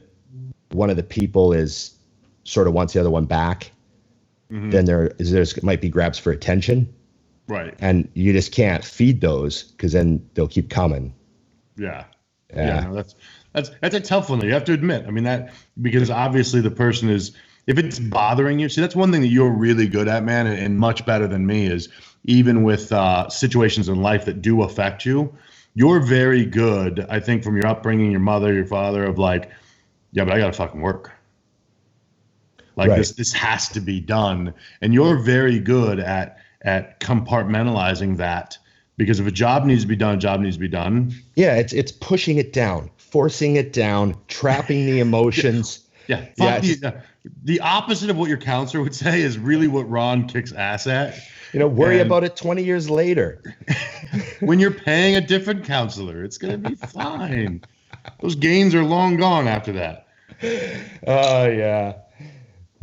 Speaker 1: people is sort of wants the other one back, mm-hmm. then there's might be grabs for attention.
Speaker 2: Right.
Speaker 1: And you just can't feed those, because then they'll keep coming.
Speaker 2: Yeah. No, that's a tough one, though. You have to admit. I mean, that, because obviously the person is, if it's bothering you, see, that's one thing that you're really good at, man, and much better than me, is even with situations in life that do affect you, you're very good, I think, from your upbringing, your mother, your father, of yeah, but I got to fucking work. Right. This has to be done. And you're very good at compartmentalizing that, because if a job needs to be done, a job needs to be done.
Speaker 1: Yeah, it's pushing it down, forcing it down, trapping the emotions.
Speaker 2: Yeah. The opposite of what your counselor would say is really what Ron kicks ass at.
Speaker 1: Worry about it 20 years later.
Speaker 2: When you're paying a different counselor, it's going to be fine. Those gains are long gone after that.
Speaker 1: Oh, yeah.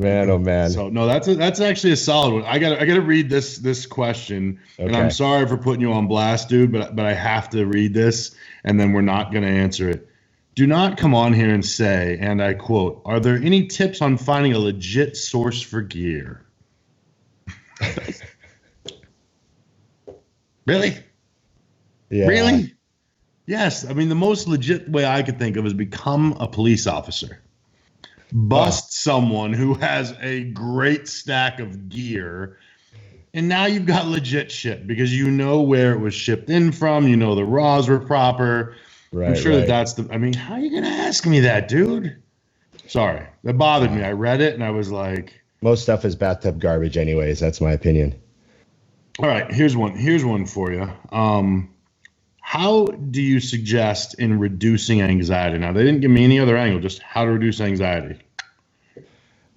Speaker 1: Man, oh man.
Speaker 2: So no, that's actually a solid one. I gotta read this question, and I'm sorry for putting you on blast, dude, but I have to read this, and then we're not gonna answer it. Do not come on here and say, and I quote, "Are there any tips on finding a legit source for gear?" Really?
Speaker 1: Yeah.
Speaker 2: Really? Yes. I mean, the most legit way I could think of is become a police officer. Bust someone who has a great stack of gear, and now you've got legit shit because you know where it was shipped in from. You know the raws were proper.
Speaker 1: Right,
Speaker 2: I'm sure
Speaker 1: right.
Speaker 2: that's the. I mean, how are you gonna ask me that, dude? Sorry, that bothered me. I read it and I was like,
Speaker 1: most stuff is bathtub garbage, anyways. That's my opinion.
Speaker 2: all right, here's one for you. How do you suggest in reducing anxiety? Now, they didn't give me any other angle, just how to reduce anxiety.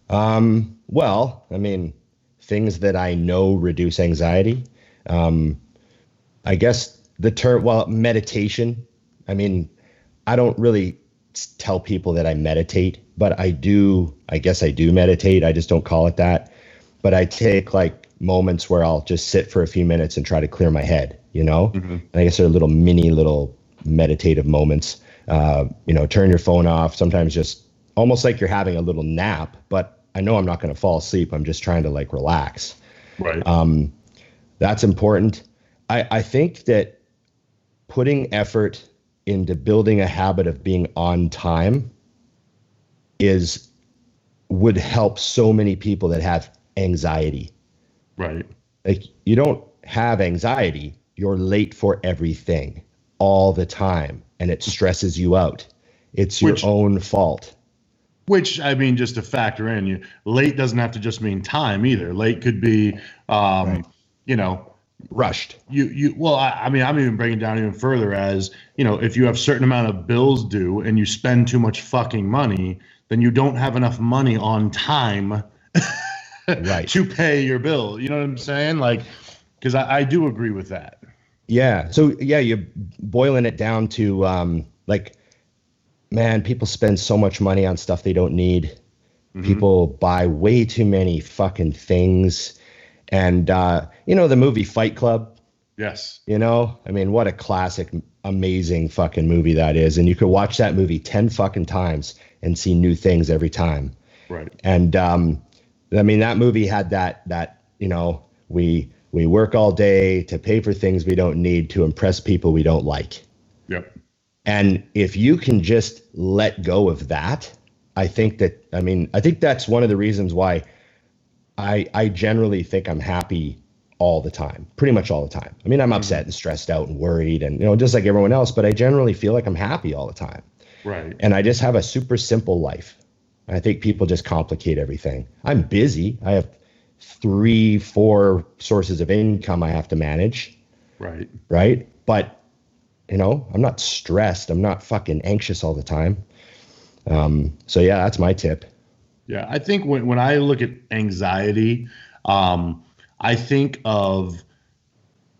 Speaker 1: Well, I mean, things that I know reduce anxiety. I guess the term, well, meditation. I mean, I don't really tell people that I meditate, but I guess I do meditate. I just don't call it that. But I take like moments where I'll just sit for a few minutes and try to clear my head, you know? Mm-hmm. And I guess they're little meditative moments. Turn your phone off, sometimes just almost like you're having a little nap, but I know I'm not going to fall asleep. I'm just trying to like relax.
Speaker 2: Right.
Speaker 1: That's important. I think that putting effort into building a habit of being on time would help so many people that have anxiety.
Speaker 2: Right.
Speaker 1: Like, you don't have anxiety, you're late for everything all the time, and it stresses you out. It's your own fault.
Speaker 2: Which, I mean, just to factor in, late doesn't have to just mean time either. Late could be,
Speaker 1: Right.
Speaker 2: rushed. Well, I mean, I'm even breaking down even further as, if you have a certain amount of bills due and you spend too much fucking money, then you don't have enough money on time
Speaker 1: right.
Speaker 2: to pay your bill. You know what I'm saying? Like, because I do agree with that.
Speaker 1: Yeah. So, yeah, you're boiling it down to, man, people spend so much money on stuff they don't need. Mm-hmm. People buy way too many fucking things. And, the movie Fight Club.
Speaker 2: Yes.
Speaker 1: I mean, what a classic, amazing fucking movie that is. And you could watch that movie 10 fucking times and see new things every time.
Speaker 2: Right.
Speaker 1: And, I mean, that movie had that, we work all day to pay for things we don't need to impress people we don't like.
Speaker 2: Yep.
Speaker 1: And if you can just let go of that, I think that's one of the reasons why I generally think I'm happy all the time, pretty much all the time. I mean, I'm upset and stressed out and worried and, just like everyone else, but I generally feel like I'm happy all the time.
Speaker 2: Right.
Speaker 1: And I just have a super simple life. I think people just complicate everything. I'm busy. I have 3-4 sources of income I have to manage.
Speaker 2: Right.
Speaker 1: Right. But, I'm not stressed. I'm not fucking anxious all the time. So yeah, that's my tip.
Speaker 2: Yeah, I think when I look at anxiety, I think of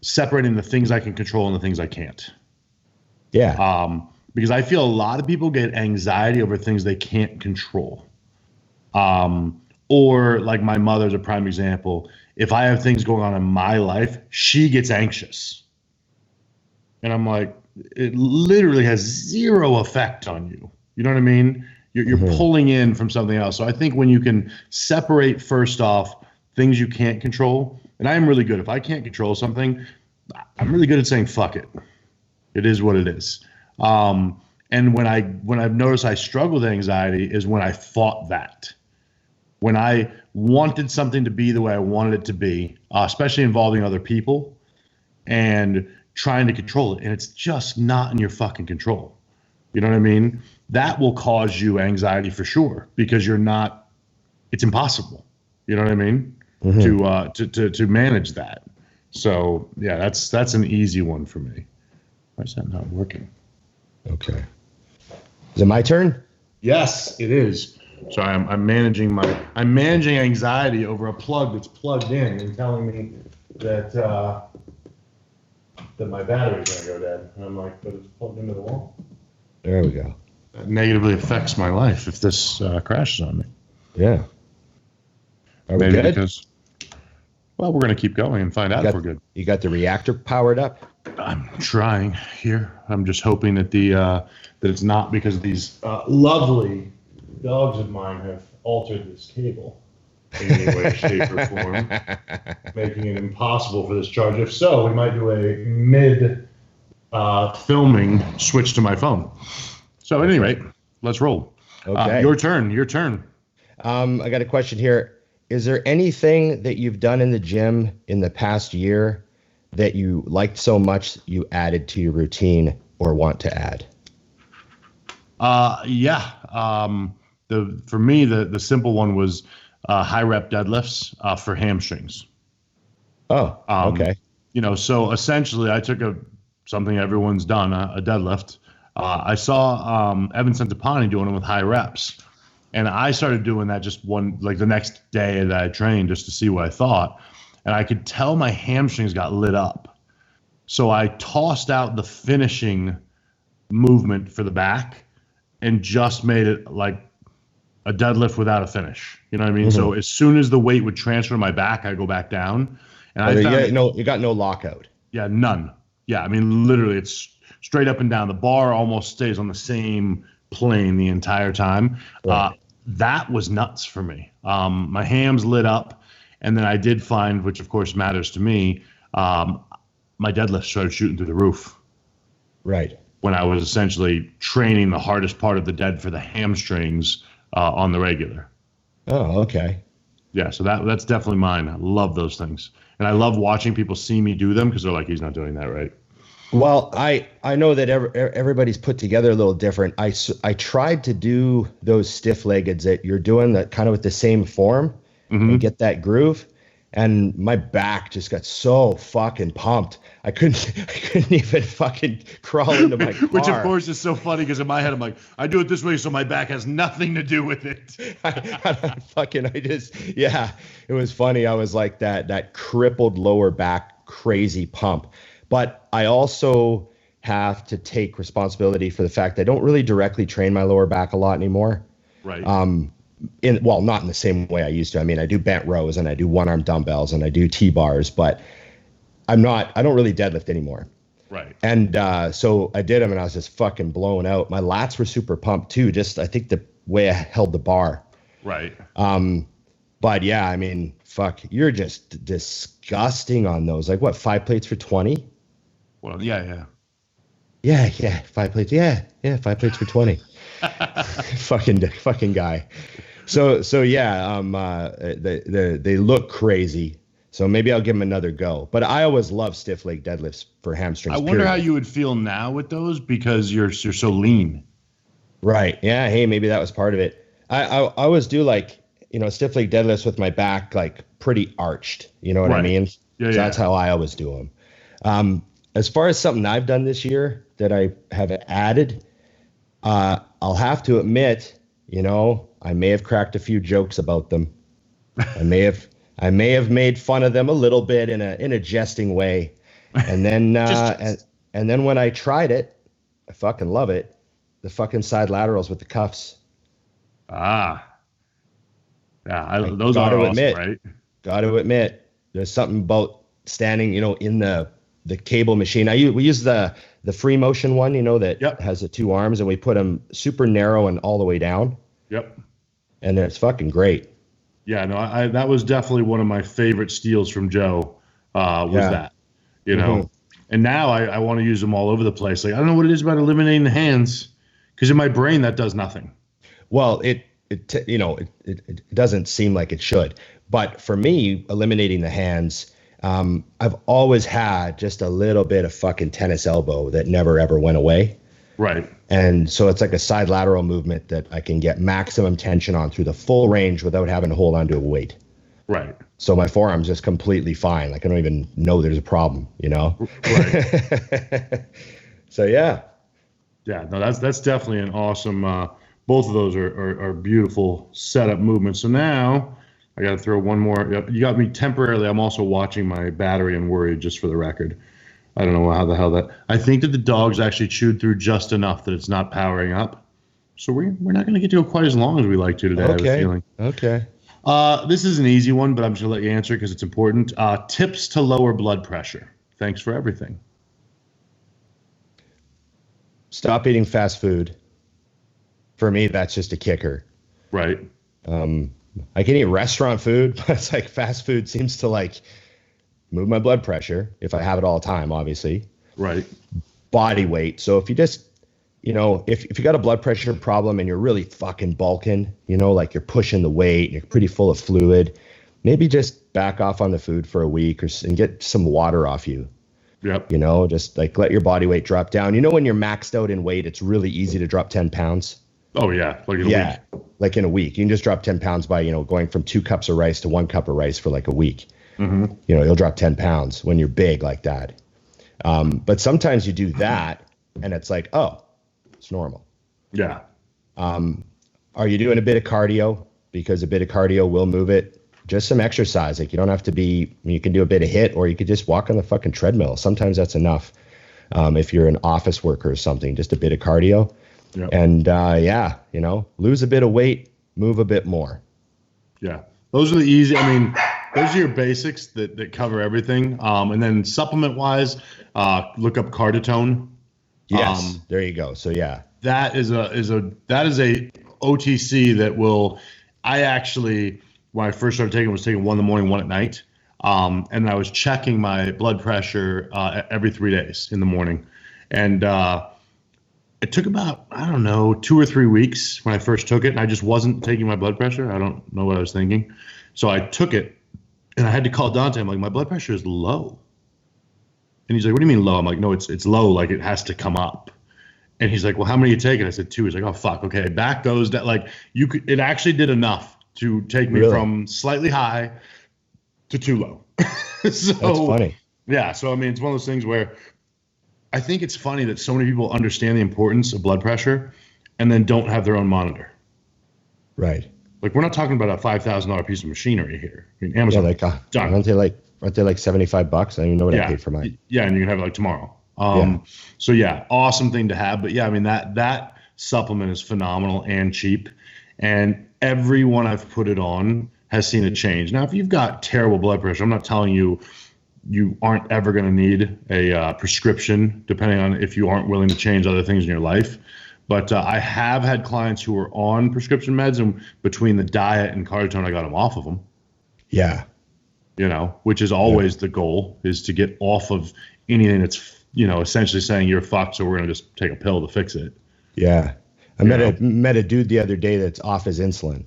Speaker 2: separating the things I can control and the things I can't.
Speaker 1: Yeah.
Speaker 2: Because I feel a lot of people get anxiety over things they can't control. Or like my mother's a prime example. If I have things going on in my life, she gets anxious. And I'm like, it literally has zero effect on you. You know what I mean? You're pulling in from something else. So I think when you can separate, first off, things you can't control, and I am really good. If I can't control something, I'm really good at saying, fuck it. It is what it is. And when I've noticed I struggle with anxiety is when I fought that. When I wanted something to be the way I wanted it to be, especially involving other people, and trying to control it. And it's just not in your fucking control. You know what I mean? That will cause you anxiety for sure, because it's impossible. You know what I mean? Mm-hmm. To manage that. So yeah, that's an easy one for me. Why is that not working?
Speaker 1: Okay. Is it my turn?
Speaker 2: Yes, it is. So I'm managing anxiety over a plug that's plugged in and telling me that my battery's gonna go dead. And I'm like, but it's plugged into the wall.
Speaker 1: There we go.
Speaker 2: That negatively affects my life if this crashes on me.
Speaker 1: Yeah. Are we good?
Speaker 2: Because, well, we're going to keep going and find out if we're good.
Speaker 1: You got the reactor powered up?
Speaker 2: I'm trying here. I'm just hoping that that it's not because these lovely dogs of mine have altered this cable in any way, shape, or form, making it impossible for this charge. If so, we might do a mid filming switch to my phone. So at any rate, let's roll.
Speaker 1: Okay.
Speaker 2: Your turn.
Speaker 1: I got a question here. Is there anything that you've done in the gym in the past year that you liked so much you added to your routine or want to add?
Speaker 2: Yeah. For me, the simple one was high rep deadlifts for hamstrings.
Speaker 1: Oh, okay.
Speaker 2: So essentially I took something everyone's done, a deadlift. I saw Evan Centopani doing it with high reps. And I started doing that just the next day that I trained just to see what I thought. And I could tell my hamstrings got lit up. So I tossed out the finishing movement for the back and just made it like a deadlift without a finish. You know what I mean? Mm-hmm. So as soon as the weight would transfer to my back, I go back down. And
Speaker 1: you got no lockout.
Speaker 2: Yeah, none. Yeah, I mean, literally, it's straight up and down. The bar almost stays on the same plane the entire time. Right. That was nuts for me. My hams lit up, and then I did find, which of course matters to me, my deadlift started shooting through the roof.
Speaker 1: Right.
Speaker 2: When I was essentially training the hardest part of the dead for the hamstrings on the regular.
Speaker 1: Oh, okay.
Speaker 2: Yeah, so that's definitely mine. I love those things. And I love watching people see me do them because they're like, he's not doing that right.
Speaker 1: Well, I know that everybody's put together a little different. I tried to do those stiff-leggeds that you're doing, that kind of with the same form, and get that groove, and my back just got so fucking pumped. I couldn't even fucking crawl into my car.
Speaker 2: Which of course is so funny because in my head I'm like, I do it this way so my back has nothing to do with it. It was funny. I was like that crippled lower back crazy pump. But I also have to take responsibility for the fact that I don't really directly train my lower back a lot anymore. Right.
Speaker 1: Not in the same way I used to. I mean, I do bent rows and I do one-arm dumbbells and I do T-bars, but I don't really deadlift anymore.
Speaker 2: Right.
Speaker 1: And so I did them and I was just fucking blown out. My lats were super pumped too. Just, I think the way I held the bar.
Speaker 2: Right.
Speaker 1: But yeah, I mean, fuck, you're just disgusting on those. Like what, 5 plates for 20?
Speaker 2: Well, yeah.
Speaker 1: Yeah, 5 plates. Yeah, 5 plates for 20. fucking guy. So yeah, they look crazy. So maybe I'll give them another go. But I always love stiff leg deadlifts for hamstrings.
Speaker 2: I wonder how you would feel now with those because you're so lean.
Speaker 1: Right. Yeah. Hey, maybe that was part of it. I always do stiff leg deadlifts with my back like pretty arched. You know what I mean? Yeah. So that's how I always do them. As far as something I've done this year that I have added, I'll have to admit, I may have cracked a few jokes about them. I may have made fun of them a little bit in a jesting way, and then and then when I tried it, I fucking love it. The fucking side laterals with the cuffs.
Speaker 2: Yeah, those are awesome, right?
Speaker 1: Got to admit, there's something about standing, in the cable machine. We use the free motion one, that has the 2 arms, and we put them super narrow and all the way down.
Speaker 2: Yep.
Speaker 1: And it's fucking great.
Speaker 2: Yeah, no, that was definitely one of my favorite steals from Joe. That, and now I want to use them all over the place. Like, I don't know what it is about eliminating the hands, because in my brain that does nothing.
Speaker 1: Well, it doesn't seem like it should, but for me, eliminating the hands, I've always had just a little bit of fucking tennis elbow that never ever went away.
Speaker 2: Right.
Speaker 1: And so it's like a side lateral movement that I can get maximum tension on through the full range without having to hold onto a weight.
Speaker 2: Right.
Speaker 1: So my forearm's just completely fine. Like I don't even know there's a problem,
Speaker 2: Right.
Speaker 1: So yeah.
Speaker 2: Yeah, no, that's definitely an awesome, both of those are beautiful setup movements. So now I got to throw one more. You got me temporarily. I'm also watching my battery and worried, just for the record. I don't know how the hell that. I think that the dog's actually chewed through just enough that it's not powering up. So we're not going to get to go quite as long as we like to today.
Speaker 1: Okay.
Speaker 2: I have a feeling.
Speaker 1: Okay.
Speaker 2: This is an easy one, but I'm just gonna let you answer because it's important. Tips to lower blood pressure. Thanks for everything.
Speaker 1: Stop eating fast food. For me, that's just a kicker.
Speaker 2: Right.
Speaker 1: I can eat restaurant food, but it's like fast food seems to like move my blood pressure if I have it all the time, obviously.
Speaker 2: Right.
Speaker 1: Body weight. So if you just, if you got a blood pressure problem and you're really fucking bulking, like you're pushing the weight and you're pretty full of fluid, maybe just back off on the food for a week and get some water off you.
Speaker 2: Yep.
Speaker 1: Just like let your body weight drop down. When you're maxed out in weight, it's really easy to drop 10 pounds.
Speaker 2: Oh, yeah. Like in a week.
Speaker 1: Like in a week. You can just drop 10 pounds by, going from 2 cups of rice to 1 cup of rice for like a week.
Speaker 2: Mm-hmm.
Speaker 1: You'll drop 10 pounds when you're big like that. But sometimes you do that and it's like, oh, it's normal.
Speaker 2: Yeah.
Speaker 1: Are you doing a bit of cardio? Because a bit of cardio will move it. Just some exercise. Like you don't have to you can do a bit of HIIT or you could just walk on the fucking treadmill. Sometimes that's enough. If you're an office worker or something, just a bit of cardio.
Speaker 2: Yep.
Speaker 1: And lose a bit of weight, move a bit more.
Speaker 2: Yeah. Those are the easy, those are your basics that cover everything. And then supplement wise, look up Carditone.
Speaker 1: Yes. There you go. So yeah.
Speaker 2: That is a OTC that when I first started taking it, was taking 1 in the morning, 1 at night. And I was checking my blood pressure every 3 days in the morning. And it took about, 2 or 3 weeks when I first took it. And I just wasn't taking my blood pressure. I don't know what I was thinking. So I took it and I had to call Dante. I'm like, my blood pressure is low. And he's like, what do you mean low? I'm like, no, it's low. Like it has to come up. And he's like, well, how many are you taking? I said 2. He's like, oh, fuck. Okay. Back goes that. Like it actually did enough to take me from slightly high to too low. So,
Speaker 1: that's funny.
Speaker 2: Yeah. So, it's one of those things where I think it's funny that so many people understand the importance of blood pressure and then don't have their own monitor.
Speaker 1: Right.
Speaker 2: Like we're not talking about a $5,000 piece of machinery here. Amazon.
Speaker 1: Yeah, aren't they like $75? I don't even know what I paid for mine.
Speaker 2: Yeah. And you can have it like tomorrow. So yeah, awesome thing to have. But yeah, that supplement is phenomenal and cheap. And everyone I've put it on has seen a change. Now, if you've got terrible blood pressure, I'm not telling you aren't ever going to need a prescription, depending on if you aren't willing to change other things in your life. But I have had clients who are on prescription meds, and between the diet and Carditone, I got them off of them.
Speaker 1: Yeah.
Speaker 2: Which is always the goal, is to get off of anything that's, essentially saying you're fucked, so we're going to just take a pill to fix it.
Speaker 1: Yeah. I met a dude the other day that's off his insulin.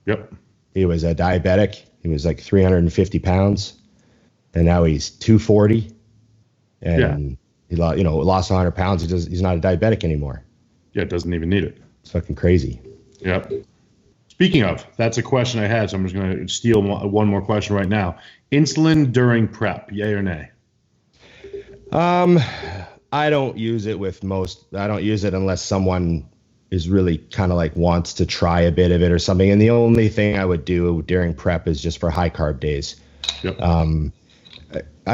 Speaker 2: Yep.
Speaker 1: He was a diabetic. He was like 350 pounds, and now he's 240. And he lost 100 pounds. He's not a diabetic anymore.
Speaker 2: Yeah, it doesn't even need it.
Speaker 1: It's fucking crazy.
Speaker 2: Yep. Speaking of, that's a question I had, so I'm just going to steal one more question right now. Insulin during prep, yay or nay?
Speaker 1: I don't use it I don't use it unless someone is really kind of like wants to try a bit of it or something. And the only thing I would do during prep is just for high carb days.
Speaker 2: Yep.
Speaker 1: I'm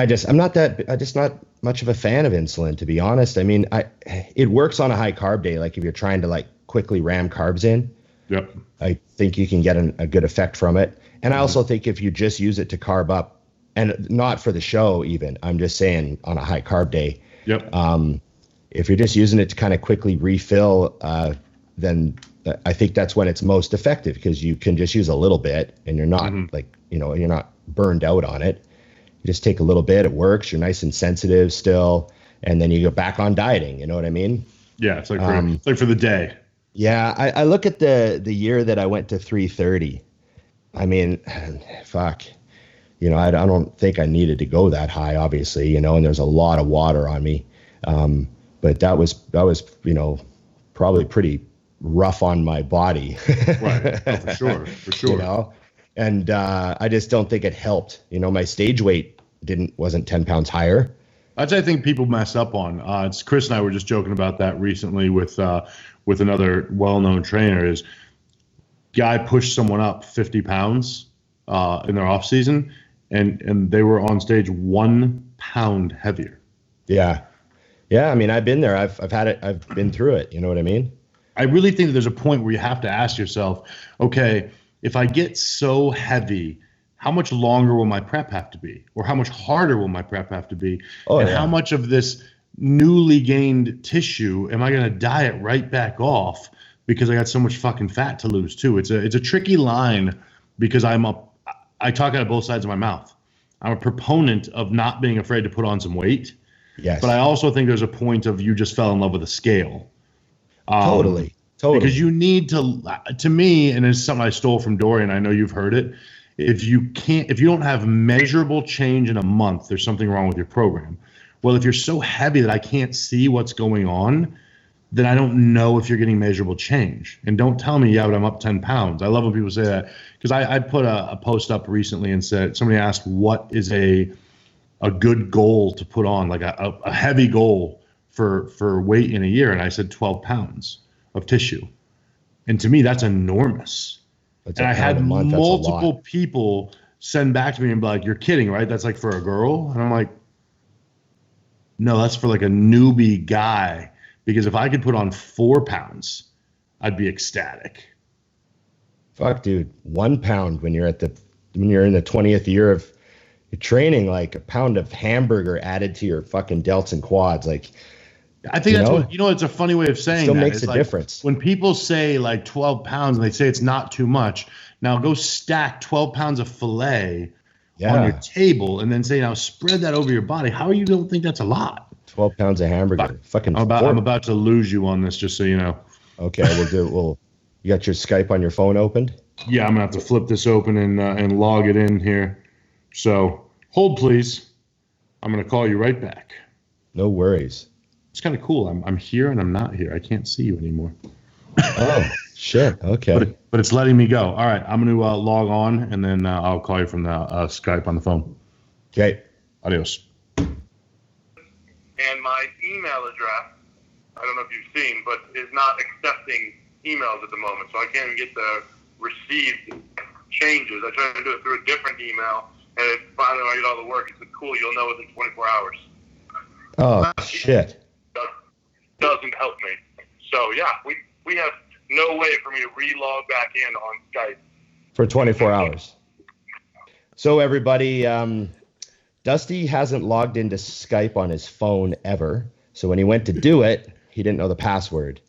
Speaker 1: just not much of a fan of insulin, to be honest. It works on a high carb day. Like if you're trying to like quickly ram carbs in,
Speaker 2: yep.
Speaker 1: I think you can get a good effect from it. And I also think if you just use it to carb up, and not for the show even, I'm just saying on a high carb day.
Speaker 2: Yep.
Speaker 1: If you're just using it to kind of quickly refill, then I think that's when it's most effective, because you can just use a little bit and you're not you're not burned out on it. You just take a little bit, it works, you're nice and sensitive still, and then you go back on dieting. You know what I mean? Yeah,
Speaker 2: it's like for the day.
Speaker 1: Yeah, I look at the year that I went to 330. Fuck. I don't think I needed to go that high, obviously, and there's a lot of water on me. But that was probably pretty rough on my body.
Speaker 2: Right. Oh, for sure.
Speaker 1: And I just don't think it helped. My stage weight wasn't 10 pounds higher.
Speaker 2: That's, I think, people mess up on. It's Chris and I were just joking about that recently with another well-known trainer. Is guy pushed someone up 50 pounds in their off season, and they were on stage 1 pound heavier.
Speaker 1: Yeah. I've been there. I've had it. I've been through it. You know what I mean?
Speaker 2: I really think that there's a point where you have to ask yourself, okay, if I get so heavy, how much longer will my prep have to be? Or how much harder will my prep have to be? And how much of this newly gained tissue am I going to diet right back off because I got so much fucking fat to lose too? It's a tricky line because I talk out of both sides of my mouth. I'm a proponent of not being afraid to put on some weight.
Speaker 1: Yes.
Speaker 2: But I also think there's a point of you just fell in love with a scale.
Speaker 1: Totally.
Speaker 2: Because you need to me, and it's something I stole from Dorian, I know you've heard it. If you don't have measurable change in a month, there's something wrong with your program. Well, if you're so heavy that I can't see what's going on, then I don't know if you're getting measurable change. And don't tell me, but I'm up 10 pounds. I love when people say that, because I put a post up recently and said, somebody asked, what is a good goal to put on, like a heavy goal for weight in a year? And I said 12 pounds of tissue. And to me, that's enormous. And I had multiple people send back to me and be like, you're kidding, right? That's like for a girl? And I'm like, no, that's for like a newbie guy. Because if I could put on 4 pounds, I'd be ecstatic.
Speaker 1: Fuck, dude. 1 pound when you're in the 20th year of your training, like a pound of hamburger added to your fucking delts and quads. Like,
Speaker 2: I think that's what, it's a funny way of saying
Speaker 1: still
Speaker 2: that.
Speaker 1: Makes
Speaker 2: it's
Speaker 1: a difference.
Speaker 2: When people say like 12 pounds and they say it's not too much, now go stack 12 pounds of filet on your table and then say, now spread that over your body. How you don't think that's a lot?
Speaker 1: 12 pounds of hamburger. Fucking.
Speaker 2: I'm about to lose you on this, just so you know.
Speaker 1: Okay, we'll do it. You got your Skype on your phone opened?
Speaker 2: Yeah, I'm gonna have to flip this open and log it in here. So hold please. I'm gonna call you right back.
Speaker 1: No worries.
Speaker 2: It's kind of cool. I'm here and I'm not here. I can't see you anymore.
Speaker 1: Oh shit. Okay.
Speaker 2: But it's letting me go. All right, I'm gonna log on and then I'll call you from the Skype on the phone.
Speaker 1: Okay.
Speaker 2: Adios.
Speaker 3: And my email address, I don't know if you've seen, but is not accepting emails at the moment, so I can't even get the received changes. I tried to do it through a different email, and finally when I did all the work, it said, cool, you'll know within 24 hours.
Speaker 1: Oh, shit.
Speaker 3: Doesn't help me. So, yeah, we have no way for me to re-log back in on Skype.
Speaker 1: For 24 hours. So, everybody, Dusty hasn't logged into Skype on his phone ever. So when he went to do it, he didn't know the password.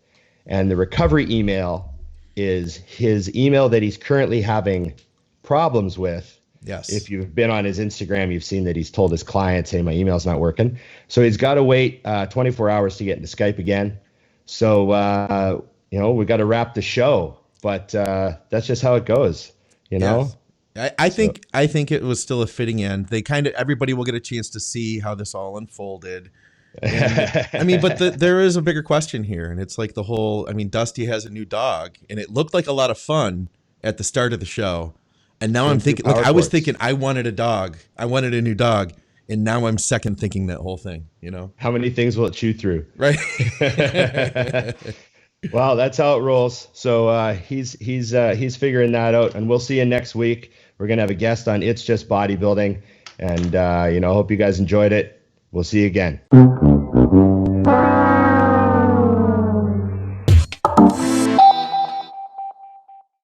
Speaker 1: And the recovery email is his email that he's currently having problems with.
Speaker 4: Yes.
Speaker 1: If you've been on his Instagram, you've seen that he's told his clients, hey, my email's not working. So he's got to wait 24 hours to get into Skype again. So, we got to wrap the show. But that's just how it goes, you know?
Speaker 4: Yes. I think it was still a fitting end. Everybody will get a chance to see how this all unfolded. And, I mean, but there is a bigger question here, and it's like Dusty has a new dog, and it looked like a lot of fun at the start of the show, and now I'm thinking, I was thinking I wanted a dog, I wanted a new dog, and now I'm second thinking that whole thing. How
Speaker 1: many things will it chew through?
Speaker 4: Right.
Speaker 1: Well, that's how it rolls. So he's figuring that out, and we'll see you next week. We're gonna have a guest on It's Just Bodybuilding, and hope you guys enjoyed it. We'll see you again.